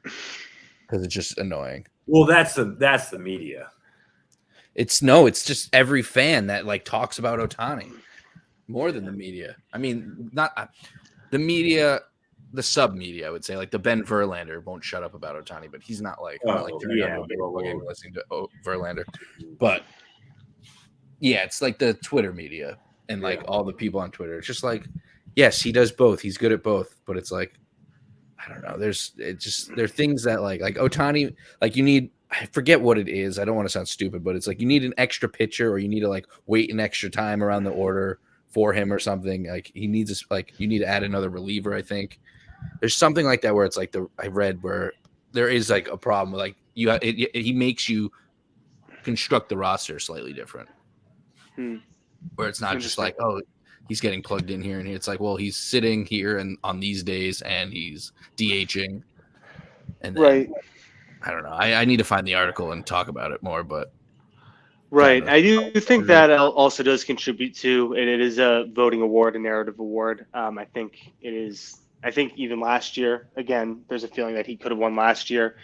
because it's just annoying. Well, that's the media. It's just every fan that talks about Ohtani more than the media. I mean, not the media, the sub media. I would say the Ben Verlander won't shut up about Ohtani, but he's not turning on the game listening to Verlander. But yeah, it's the Twitter media and all the people on Twitter. It's just yes, he does both. He's good at both, but it's I don't know. There are things that Ohtani, you need. I forget what it is. I don't want to sound stupid, but it's you need an extra pitcher, or you need to wait an extra time around the order for him or something. He needs you need to add another reliever. I think there's something like that where it's I read where there is a problem with he makes you construct the roster slightly different, where it's not just he's getting plugged in here and here. It's well, he's sitting here and on these days and he's DHing. And then, right. I don't know. I need to find the article and talk about it more, but right. I do think that also does contribute to, and it is a voting award, a narrative award. I think it is. I think even last year, again, there's a feeling that he could have won last year,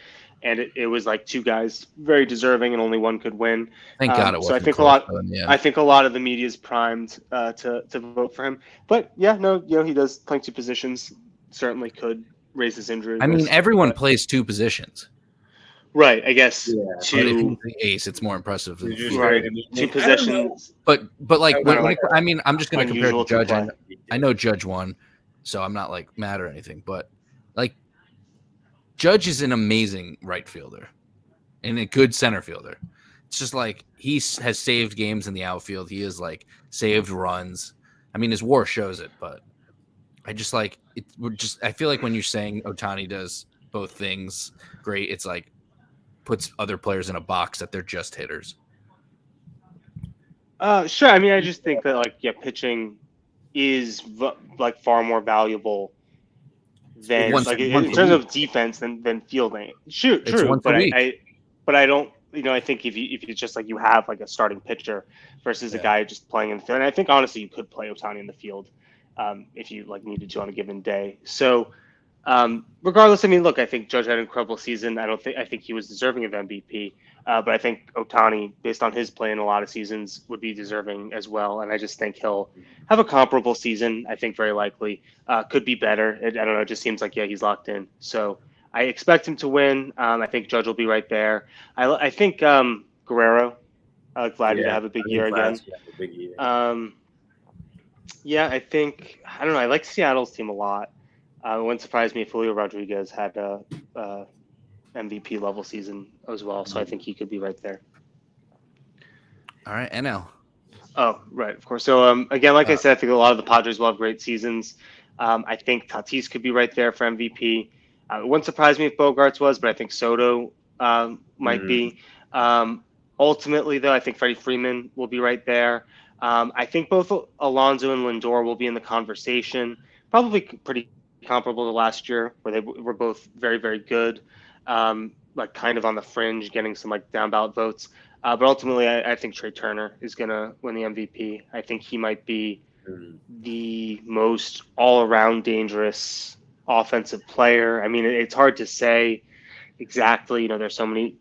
and it was like two guys very deserving, and only one could win. Thank God it So I wasn't think close. Yeah. I think a lot of the media is primed to vote for him. But yeah, no, he does playing two positions. Certainly could raise his injury I mean, risk, everyone but- plays two positions. right. I guess Yeah. But if two. he's the ace, it's more impressive. You're just Right. right. I mean, Two I don't know. possessions. But like, Kinda when I mean, I'm just going to compare it to unusual to Judge. play. I know Judge won, so I'm not like mad or anything. But like, Judge is an amazing right fielder and a good center fielder. It's just like he has saved games in the outfield. He has like saved runs. I mean, his WAR shows it, but I just like it. I feel like when you're saying Ohtani does both things great, it's like puts other players in a box that they're just hitters. Sure. I mean, I just think that pitching is like far more valuable than Once- like once in a terms week. of defense than fielding. True, It's once a but week. I don't. I think if it's just like you have like a starting pitcher versus a guy just playing in the field, and I think honestly you could play Ohtani in the field if you like needed to on a given day. So regardless, I mean, look, I think Judge had an incredible season. I think he was deserving of MVP, but I think Ohtani, based on his play in a lot of seasons, would be deserving as well. And I just think he'll have a comparable season. I think very likely could be better. I don't know. It just seems like he's locked in. So I expect him to win. I think Judge will be right there. I think Guerrero, Vladdy to have a big year again. Yeah, I think I don't know. I like Seattle's team a lot. It wouldn't surprise me if Julio Rodriguez had a MVP level season as well. So I think he could be right there. All right, NL. Oh, right, of course. So again, like I said, I think a lot of the Padres will have great seasons. I think Tatis could be right there for MVP. It wouldn't surprise me if Bogarts was, but I think Soto might be. Ultimately, though, I think Freddie Freeman will be right there. I think both Alonso and Lindor will be in the conversation. Probably pretty comparable to last year, where they were both very, very good, like kind of on the fringe, getting some like down ballot votes. But ultimately, I think Trey Turner is going to win the MVP. I think he might be the most all-around dangerous offensive player. I mean, it's hard to say exactly. There's so many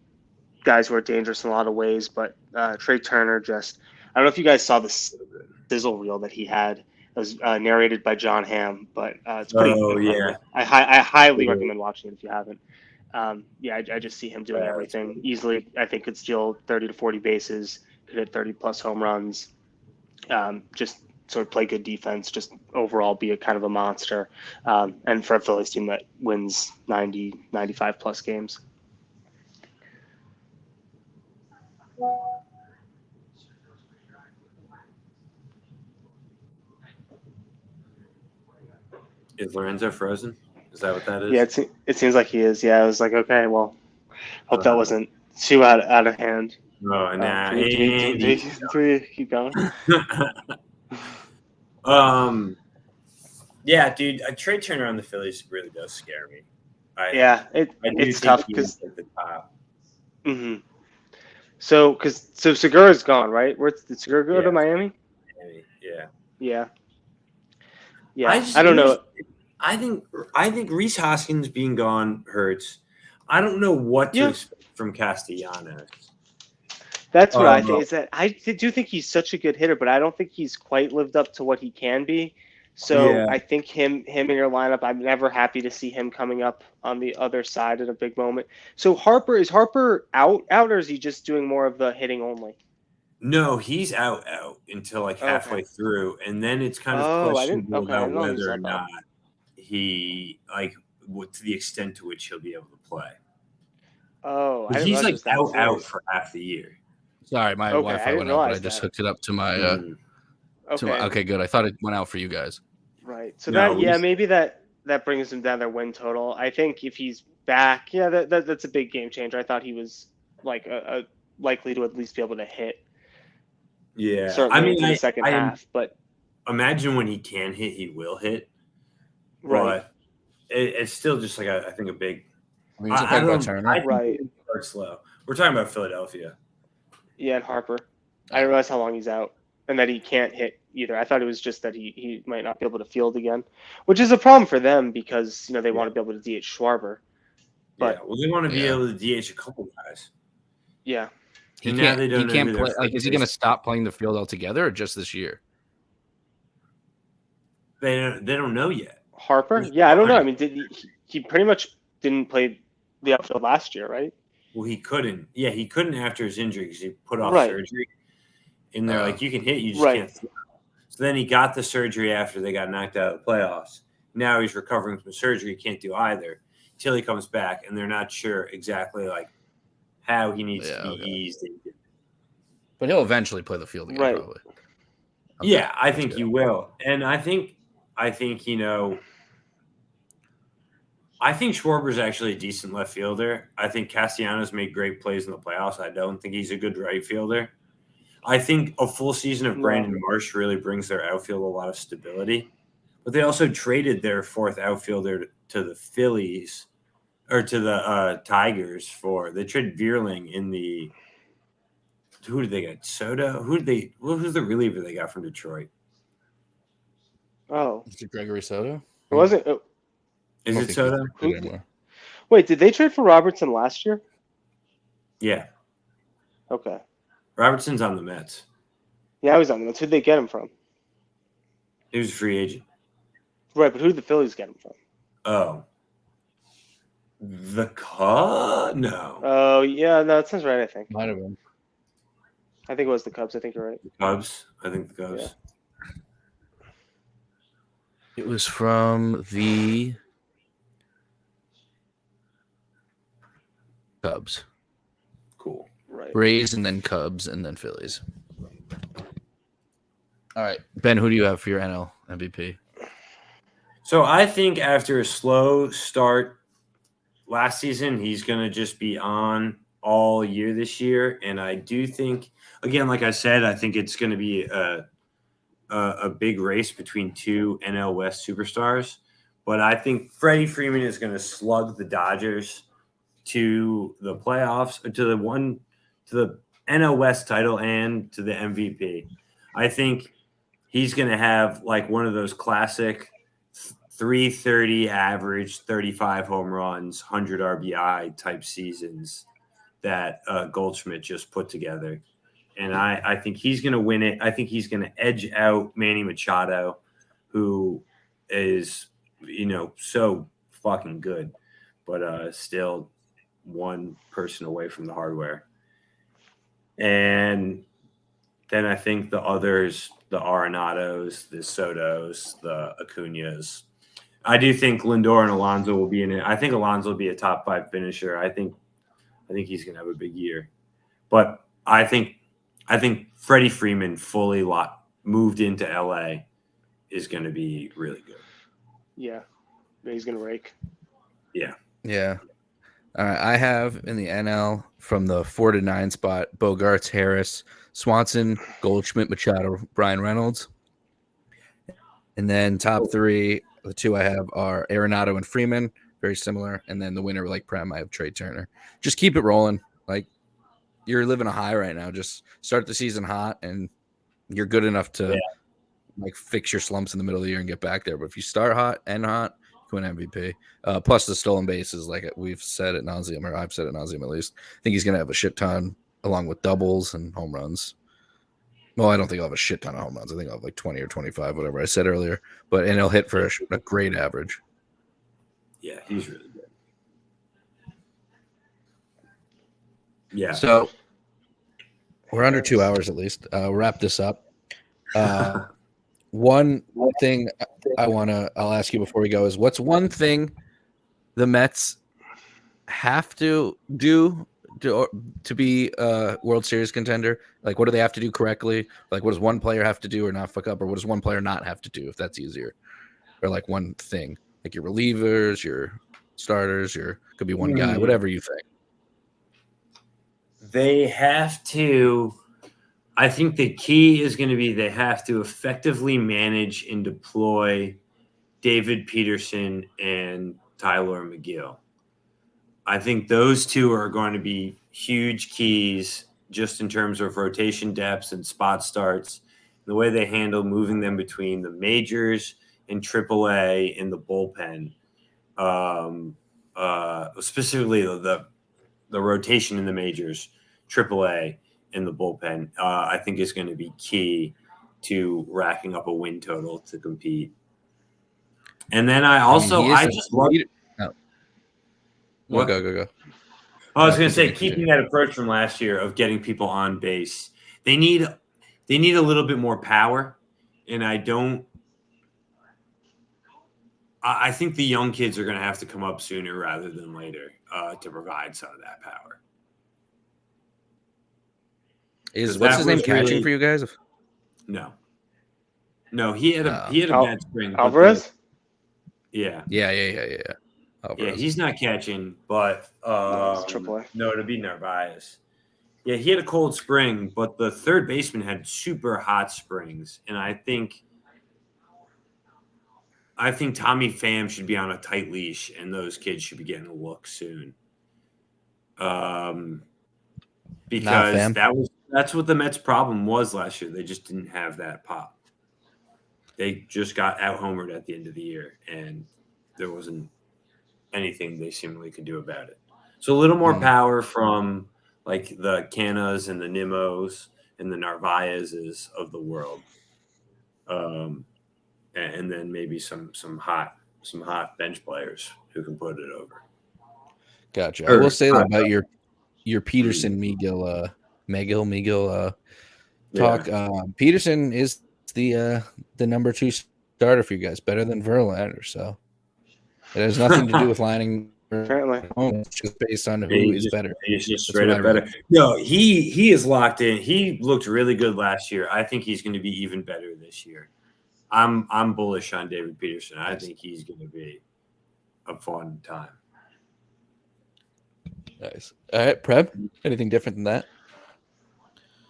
guys who are dangerous in a lot of ways, but Trey Turner just – I don't know if you guys saw the sizzle reel that he had. It was narrated by John Hamm, but it's pretty incredible. Yeah. I highly recommend watching it if you haven't. I just see him doing everything easily. I think could steal 30 to 40 bases, could hit 30-plus home runs, just sort of play good defense, just overall be a kind of a monster. And for a Phillies team that wins 90, 95-plus games. Is Lorenzo frozen? Is that what that is? Yeah, it seems like he is. Yeah, I was like, okay, well, hope that wasn't too out of hand. Oh, nah. Do we keep going? Yeah, dude. Trey Turner on the Phillies really does scare me. It's tough because at the top. Mm-hmm. So Segura's gone, right? Did Segura go to Miami? Yeah. I don't know. I think Rhys Hoskins being gone hurts. I don't know what to expect from Castellanos. That's what I think. Is that I do think he's such a good hitter, but I don't think he's quite lived up to what he can be. So I think him in your lineup, I'm never happy to see him coming up on the other side at a big moment. So is Harper out, or is he just doing more of the hitting only? No, he's out until like halfway through, and then it's kind of questionable about whether or not he to the extent to which he'll be able to play. But he's like out for half the year. Sorry, my Wi-Fi went out, but I just hooked it up to my. Okay, good. I thought it went out for you guys. Right. So maybe that brings him down their win total. I think if he's back, that's a big game changer. I thought he was like likely to at least be able to hit. Yeah, certainly in the second half. But imagine when he can hit, he will hit. Right. But it's still just like I think a big. I mean, I think it starts slow. We're talking about Philadelphia. Yeah, and Harper. I didn't realize how long he's out and that he can't hit either. I thought it was just that he might not be able to field again, which is a problem for them because they want to be able to DH Schwarber. But yeah, well, they want to be Yeah. able to DH a couple guys. yeah, He And now can't. they don't He know can't who their play. Like, is he first going to stop playing the field altogether, or just this year? They don't know yet. Harper. Who's Yeah, I don't know. I Harper? mean, he pretty much didn't play the outfield last year, right? Well, he couldn't. Yeah, he couldn't after his injury because he put off Right. surgery. And they're like, you can hit, you just Right. can't throw. So then he got the surgery after they got knocked out of the playoffs. Now he's recovering from surgery. He can't do either until he comes back, and they're not sure exactly like how he needs to be eased. But he'll eventually play the field again, Right. probably. Yeah, I think he will. And I think you know, I think Schwarber's actually a decent left fielder. I think Castellanos made great plays in the playoffs. I don't think he's a good right fielder. I think a full season of Brandon Marsh really brings their outfield a lot of stability. But they also traded their fourth outfielder to the Phillies or to the Tigers they traded Vierling in the who did they get? Soto? Who's the reliever they got from Detroit? Oh, Is it Gregory Soto? it wasn't. Is it Soto? Wait, did they trade for Robertson last year? Yeah. Okay. Robertson's on the Mets. Yeah, I was on them. That's who'd they get him from? He was a free agent. Right, but who did the Phillies get him from? Oh. The Cubs? No. Oh, yeah, no, that sounds right, I think. Might have been. I think it was the Cubs. I think you're right. The Cubs? I think the Cubs. Yeah. It was from the Cubs. Cool. Right. Rays and then Cubs and then Phillies. All right. Ben, who do you have for your NL MVP? So I think after a slow start last season, he's going to just be on all year this year. And I do think, again, like I said, I think it's going to be a big race between two NL West superstars. But I think Freddie Freeman is going to slug the Dodgers to the playoffs, to the NL West title and to the MVP. I think he's going to have like one of those classic 330 average, 35 home runs, 100 RBI type seasons that Goldschmidt just put together. And I think he's going to win it. I think he's going to edge out Manny Machado, who is, so fucking good, but still one person away from the hardware. And then I think the others, the Arenados, the Sotos, the Acuñas, I do think Lindor and Alonso will be in it. I think Alonso will be a top 5 finisher. I think he's going to have a big year. But I think Freddie Freeman fully moved into LA is going to be really good. Yeah. He's going to rake. Yeah. Yeah. All right. I have in the NL from the 4 to 9 spot, Bogarts, Harris, Swanson, Goldschmidt, Machado, Brian Reynolds. And then top 3, the 2 I have are Arenado and Freeman, very similar. And then the winner, like Prem, I have Trey Turner. Just keep it rolling. Like, you're living a high right now. Just start the season hot, and you're good enough to like fix your slumps in the middle of the year and get back there. But if you start hot, you can win MVP. Plus the stolen bases, like we've said at nauseum, or I've said at nauseum at least. I think he's going to have a shit ton, along with doubles and home runs. Well, I don't think I'll have a shit ton of home runs. I think I'll have like 20 or 25, whatever I said earlier. And he'll hit for a great average. Yeah, he's really good. Yeah. So we're under 2 hours at least. We'll wrap this up. One thing I'll ask you before we go is, what's one thing the Mets have to do to be a World Series contender? Like, what do they have to do correctly? Like, what does one player have to do or not fuck up? Or what does one player not have to do, if that's easier? Or like one thing, like your relievers, your starters, could be one guy, whatever you think. They have to, I think the key is going to be they have to effectively manage and deploy David Peterson and Tyler McGill. I think those two are going to be huge keys just in terms of rotation depths and spot starts, the way they handle moving them between the majors and AAA in the bullpen. specifically the rotation in the majors, AAA in the bullpen, I think is going to be key to racking up a win total to compete. And then I just love. Oh. What? Go. I was going to say, keeping that approach from last year of getting people on base, they need a little bit more power, and I think the young kids are going to have to come up sooner rather than later to provide some of that power. What's his name catching for you guys? No, he had a bad spring. Alvarez? Yeah. Alvarez. Yeah, he's not catching, but AAA. No, it'll be Narvaez. Yeah, he had a cold spring, but the third baseman had super hot springs, and I think Tommy Pham should be on a tight leash, and those kids should be getting a look soon. Because that's what the Mets' problem was last year. They just didn't have that pop. They just got out-homered at the end of the year, and there wasn't anything they seemingly could do about it. So a little more power from like the Canas and the Nimos and the Narvaezes of the world. And then maybe some hot bench players who can put it over. Gotcha. I will say that about your Peterson Miguel talk. Yeah. Peterson is the number 2 starter for you guys, better than Verlander. So it has nothing to do with lining. Apparently, it's just based on who is better. He's just straight up better. No, he is locked in. He looked really good last year. I think he's going to be even better this year. I'm bullish on David Peterson. I think he's going to be a fun time. Nice. All right, Prem. Anything different than that?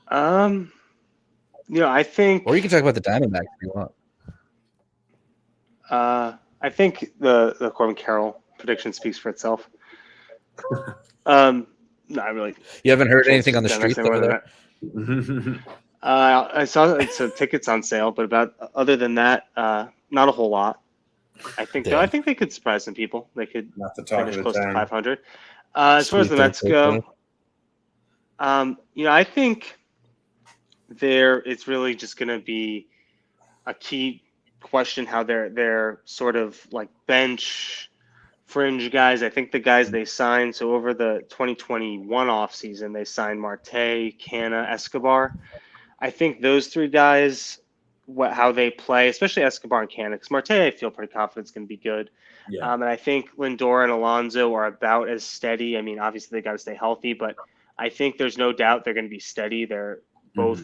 I think, or you can talk about the Diamondbacks if you want. I think the Corbin Carroll prediction speaks for itself. Not really. You haven't heard anything on the street over there? I saw some tickets on sale, but other than that, not a whole lot. I think they could surprise some people. They could finish close to 500. As far as the Mets go, I think it's really just going to be a key question how they're sort of like bench fringe guys. I think the guys they signed, so over the 2021 offseason, they signed Marte, Canna, Escobar. I think those 3 guys, how they play, especially Escobar and Canna, because Marte, I feel pretty confident is going to be good. Yeah. And I think Lindor and Alonso are about as steady. I mean, obviously they got to stay healthy, but I think there's no doubt they're going to be steady. They're both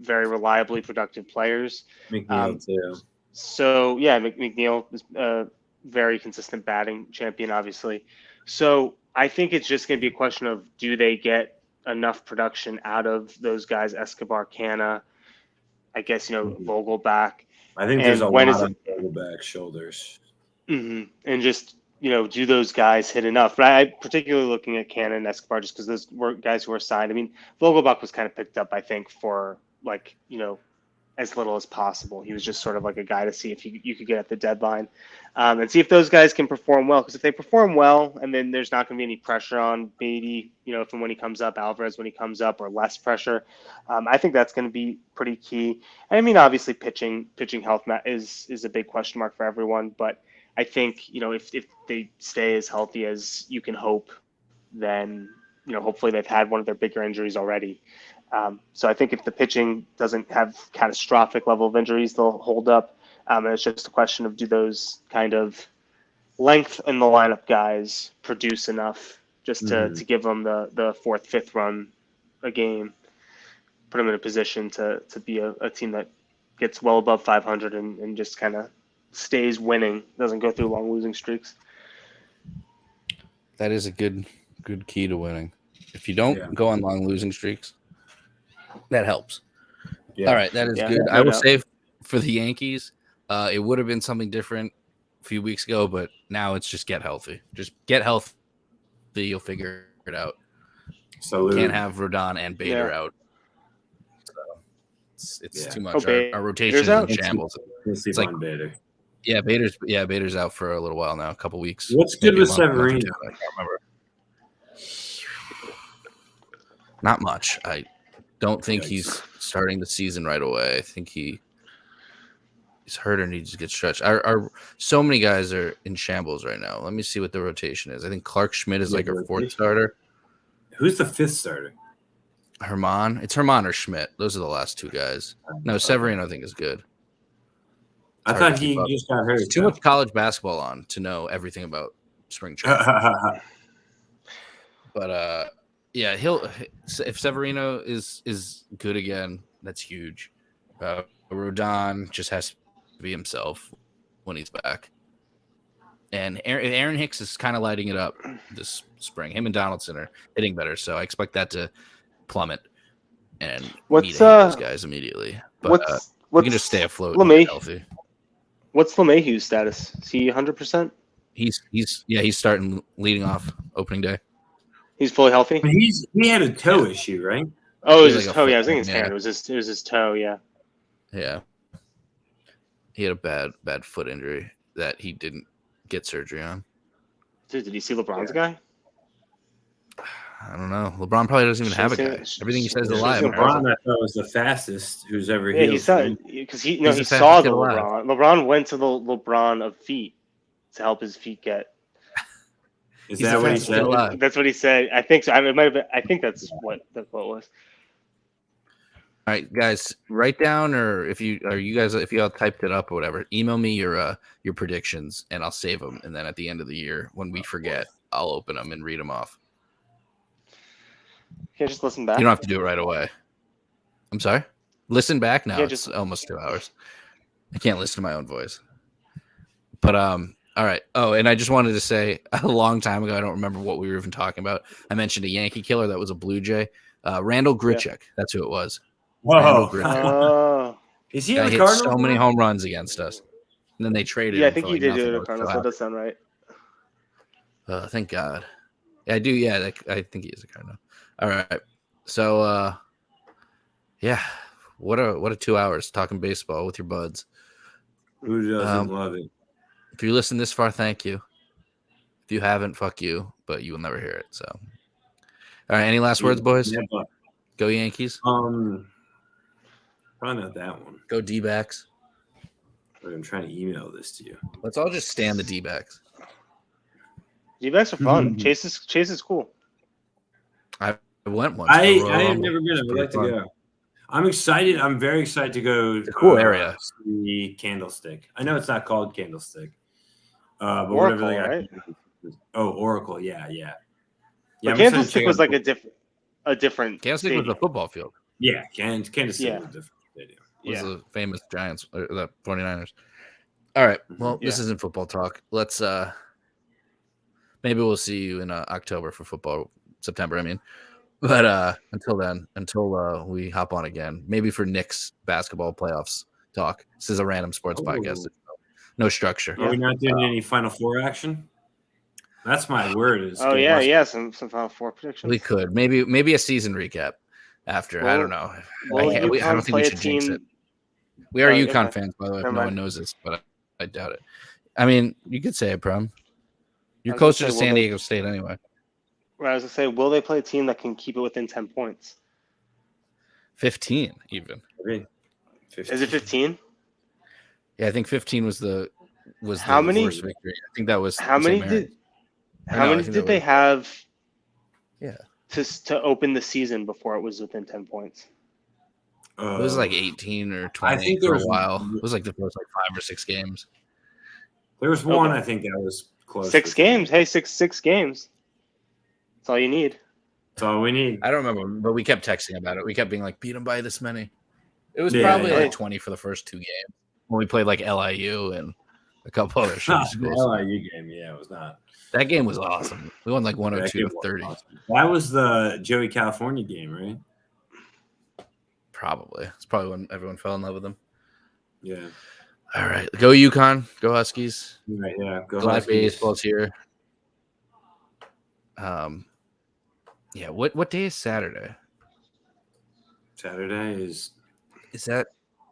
very reliably productive players. McNeil too. So yeah, McNeil is a very consistent batting champion, obviously. So I think it's just going to be a question of, do they get enough production out of those guys, Escobar, Canna, I guess, Vogelbach. I think there's a lot of Vogelbach shoulders. And just, do those guys hit enough? But I particularly looking at Canna and Escobar just because those were guys who were signed. I mean, Vogelbach was kind of picked up, I think, for as little as possible. He was just sort of like a guy to see if you could get at the deadline and see if those guys can perform well. Because if they perform well, and then there's not going to be any pressure on Beatty, if and when he comes up, Alvarez when he comes up, or less pressure. I think that's going to be pretty key. And I mean, obviously, pitching health is a big question mark for everyone. But I think if they stay as healthy as you can hope, then hopefully they've had one of their bigger injuries already. So I think if the pitching doesn't have catastrophic level of injuries, they'll hold up. And it's just a question of, do those kind of length in the lineup guys produce enough just to give them the 4th, 5th run a game, put them in a position to be a team that gets well above 500 and just kind of stays winning, doesn't go through long losing streaks. That is a good key to winning. If you don't go on long losing streaks, that helps. Yeah. All right, that is good. I will say for the Yankees, it would have been something different a few weeks ago, but now it's just get healthy. Just get healthy. You'll figure it out. So can't have Rodon and Bader out. So it's too much. Our rotation is in shambles. It's like Bader. Yeah, Bader's out for a little while now, a couple weeks. What's good maybe a with month or Severino? two, I can't remember. Not much. I don't think he's starting the season right away. I think he's hurt or needs to get stretched. So many guys are in shambles right now. Let me see what the rotation is. I think Clark Schmidt is like our fourth starter. Who's the fifth starter? Herman. It's Herman or Schmidt. Those are the last two guys. No, Severino I think is good. I thought he just got hurt. There's too much college basketball on to know everything about spring training. But yeah, if Severino is good again, that's huge. Rodon just has to be himself when he's back. And Aaron Hicks is kind of lighting it up this spring. Him and Donaldson are hitting better, so I expect that to plummet and meet those guys immediately. But we can just stay afloat and healthy. What's LeMahieu's status? Is he 100%? He's starting leading off opening day. He's fully healthy. He had a toe issue, right? Oh, it was his toe. Yeah, I was thinking his hand. It was his toe. Yeah. Yeah. He had a bad foot injury that he didn't get surgery on. Dude, did you see LeBron's guy? I don't know. LeBron probably doesn't even have a guy. Everything he says is a lie. LeBron, I thought, was the fastest who's ever healed. Yeah, he saw because he saw the LeBron. LeBron went to the LeBron of feet to help his feet get. Is that what he said? That's what he said. I think so. I think that's what it was. All right, guys, write down, or if you all typed it up or whatever, email me your predictions and I'll save them. And then at the end of the year, when we forget, I'll open them and read them off. Okay, just listen back. You don't have to do it right away. I'm sorry. Listen back now. Yeah, it's almost 2 hours. I can't listen to my own voice. But all right. Oh, and I just wanted to say a long time ago, I don't remember what we were even talking about. I mentioned a Yankee killer that was a Blue Jay. Randall Grichuk. Yeah. That's who it was. Whoa. Is he a Cardinal? So many home runs against us. And then they traded him. Yeah, I think he did do it at Cardinals. That does sound right. Thank God. Yeah, I do. Yeah, I think he is a Cardinal. All right. So, yeah, what a 2 hours talking baseball with your buds. Who doesn't love it? If you listen this far, thank you. If you haven't, fuck you, but you will never hear it. So, all right. Any last words, boys? Never. Go Yankees. Probably not that one. Go D-backs. I'm trying to email this to you. Let's all just stand the D-backs. D-backs are fun. Chase is cool. I went once. I have never been. I would like to go. I'm excited. I'm very excited to go. It's a cool area. The Candlestick. I know it's not called Candlestick. But Oracle, whatever they got. right? Oh, Oracle. Yeah. But Candlestick was like a different. Candlestick was a football field. Yeah, Candlestick was a different stadium. It was the famous Giants, or the 49ers. All right. Well, this isn't football talk. Let's maybe we'll see you in October for football. September, I mean. But until we hop on again, maybe for Knicks basketball playoffs talk. This is a random sports podcast. No structure. Are we not doing any Final Four action? That's my word. Some Final Four predictions. We could maybe a season recap after. Well, I don't know. I don't think we should jinx it. We are UConn fans, by the way. If no one knows this, but I doubt it. I mean, you could say it, Prem. You're closer to San Diego State anyway. Right, I was going to say, will they play a team that can keep it within 10 points? 15, even. 15. Is it 15? Yeah, I think 15 was the worst victory. I think that was how many did they have? Yeah, to open the season before it was within 10 points. It was like 18 or 20 I think for a while. It was like the first 5 or 6 games. There was one I think that was close. 6 games. Hey, six games. That's all you need. That's all we need. I don't remember, but we kept texting about it. We kept being like, beat them by this many. It was probably like 20 for the first 2 games when we played like LIU and a couple other schools. The LIU game, it was not. That game was awesome. We won like 102-30. Awesome. That was the Joey California game, right? Probably. It's probably when everyone fell in love with him. Yeah. All right. Go UConn. Go Huskies. Right, yeah. Go Glad Huskies. baseball's here. Yeah, what day is Saturday? Saturday is that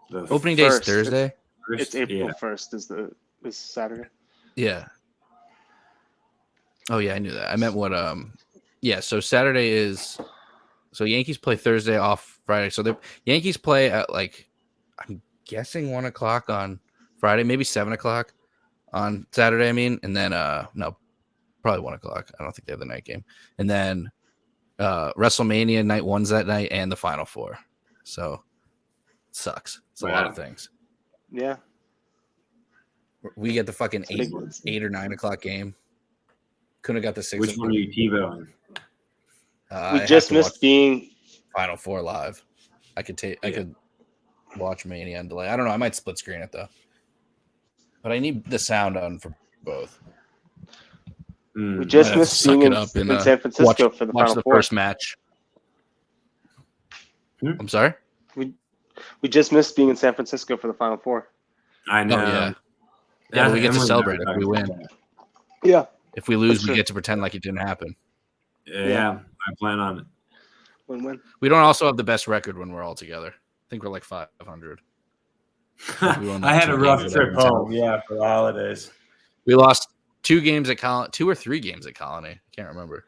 the opening day is Thursday? It's April 1st is the is Saturday. Yeah. Oh yeah, I knew that. I meant what. Yeah. So Saturday is. So Yankees play Thursday, off Friday. So the Yankees play at like, I'm guessing 1:00 on Friday, maybe 7:00 on Saturday. I mean, and then no, probably 1:00. I don't think they have the night game. And then WrestleMania night one's that night, and the Final Four. So it sucks. It's a lot of things. Yeah. We get the fucking It's 8 or 9 o'clock game. Couldn't have got the 6. Which one are you TiVoing? We just missed being Final Four live. I could watch Mania on delay. I don't know. I might split screen it though, but I need the sound on for both. We just missed being in San Francisco for the Final Four. First match. I'm sorry. We just missed being in San Francisco for the Final Four. I know. Oh, yeah. Yeah, but we get to celebrate if we win. Yeah. If we lose, we get to pretend like it didn't happen. Yeah, I plan on it. Win-win. We don't also have the best record when we're all together. I think we're like 500. I had a rough trip home. Yeah, for the holidays. We lost 2 games at Colony, 2 or 3 games at Colony. I can't remember.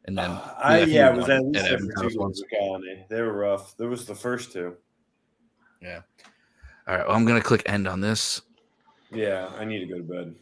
And then it was at least 2 games at Colony. They were rough. There was the first 2. Yeah. All right. Well, I'm gonna click end on this. Yeah, I need to go to bed.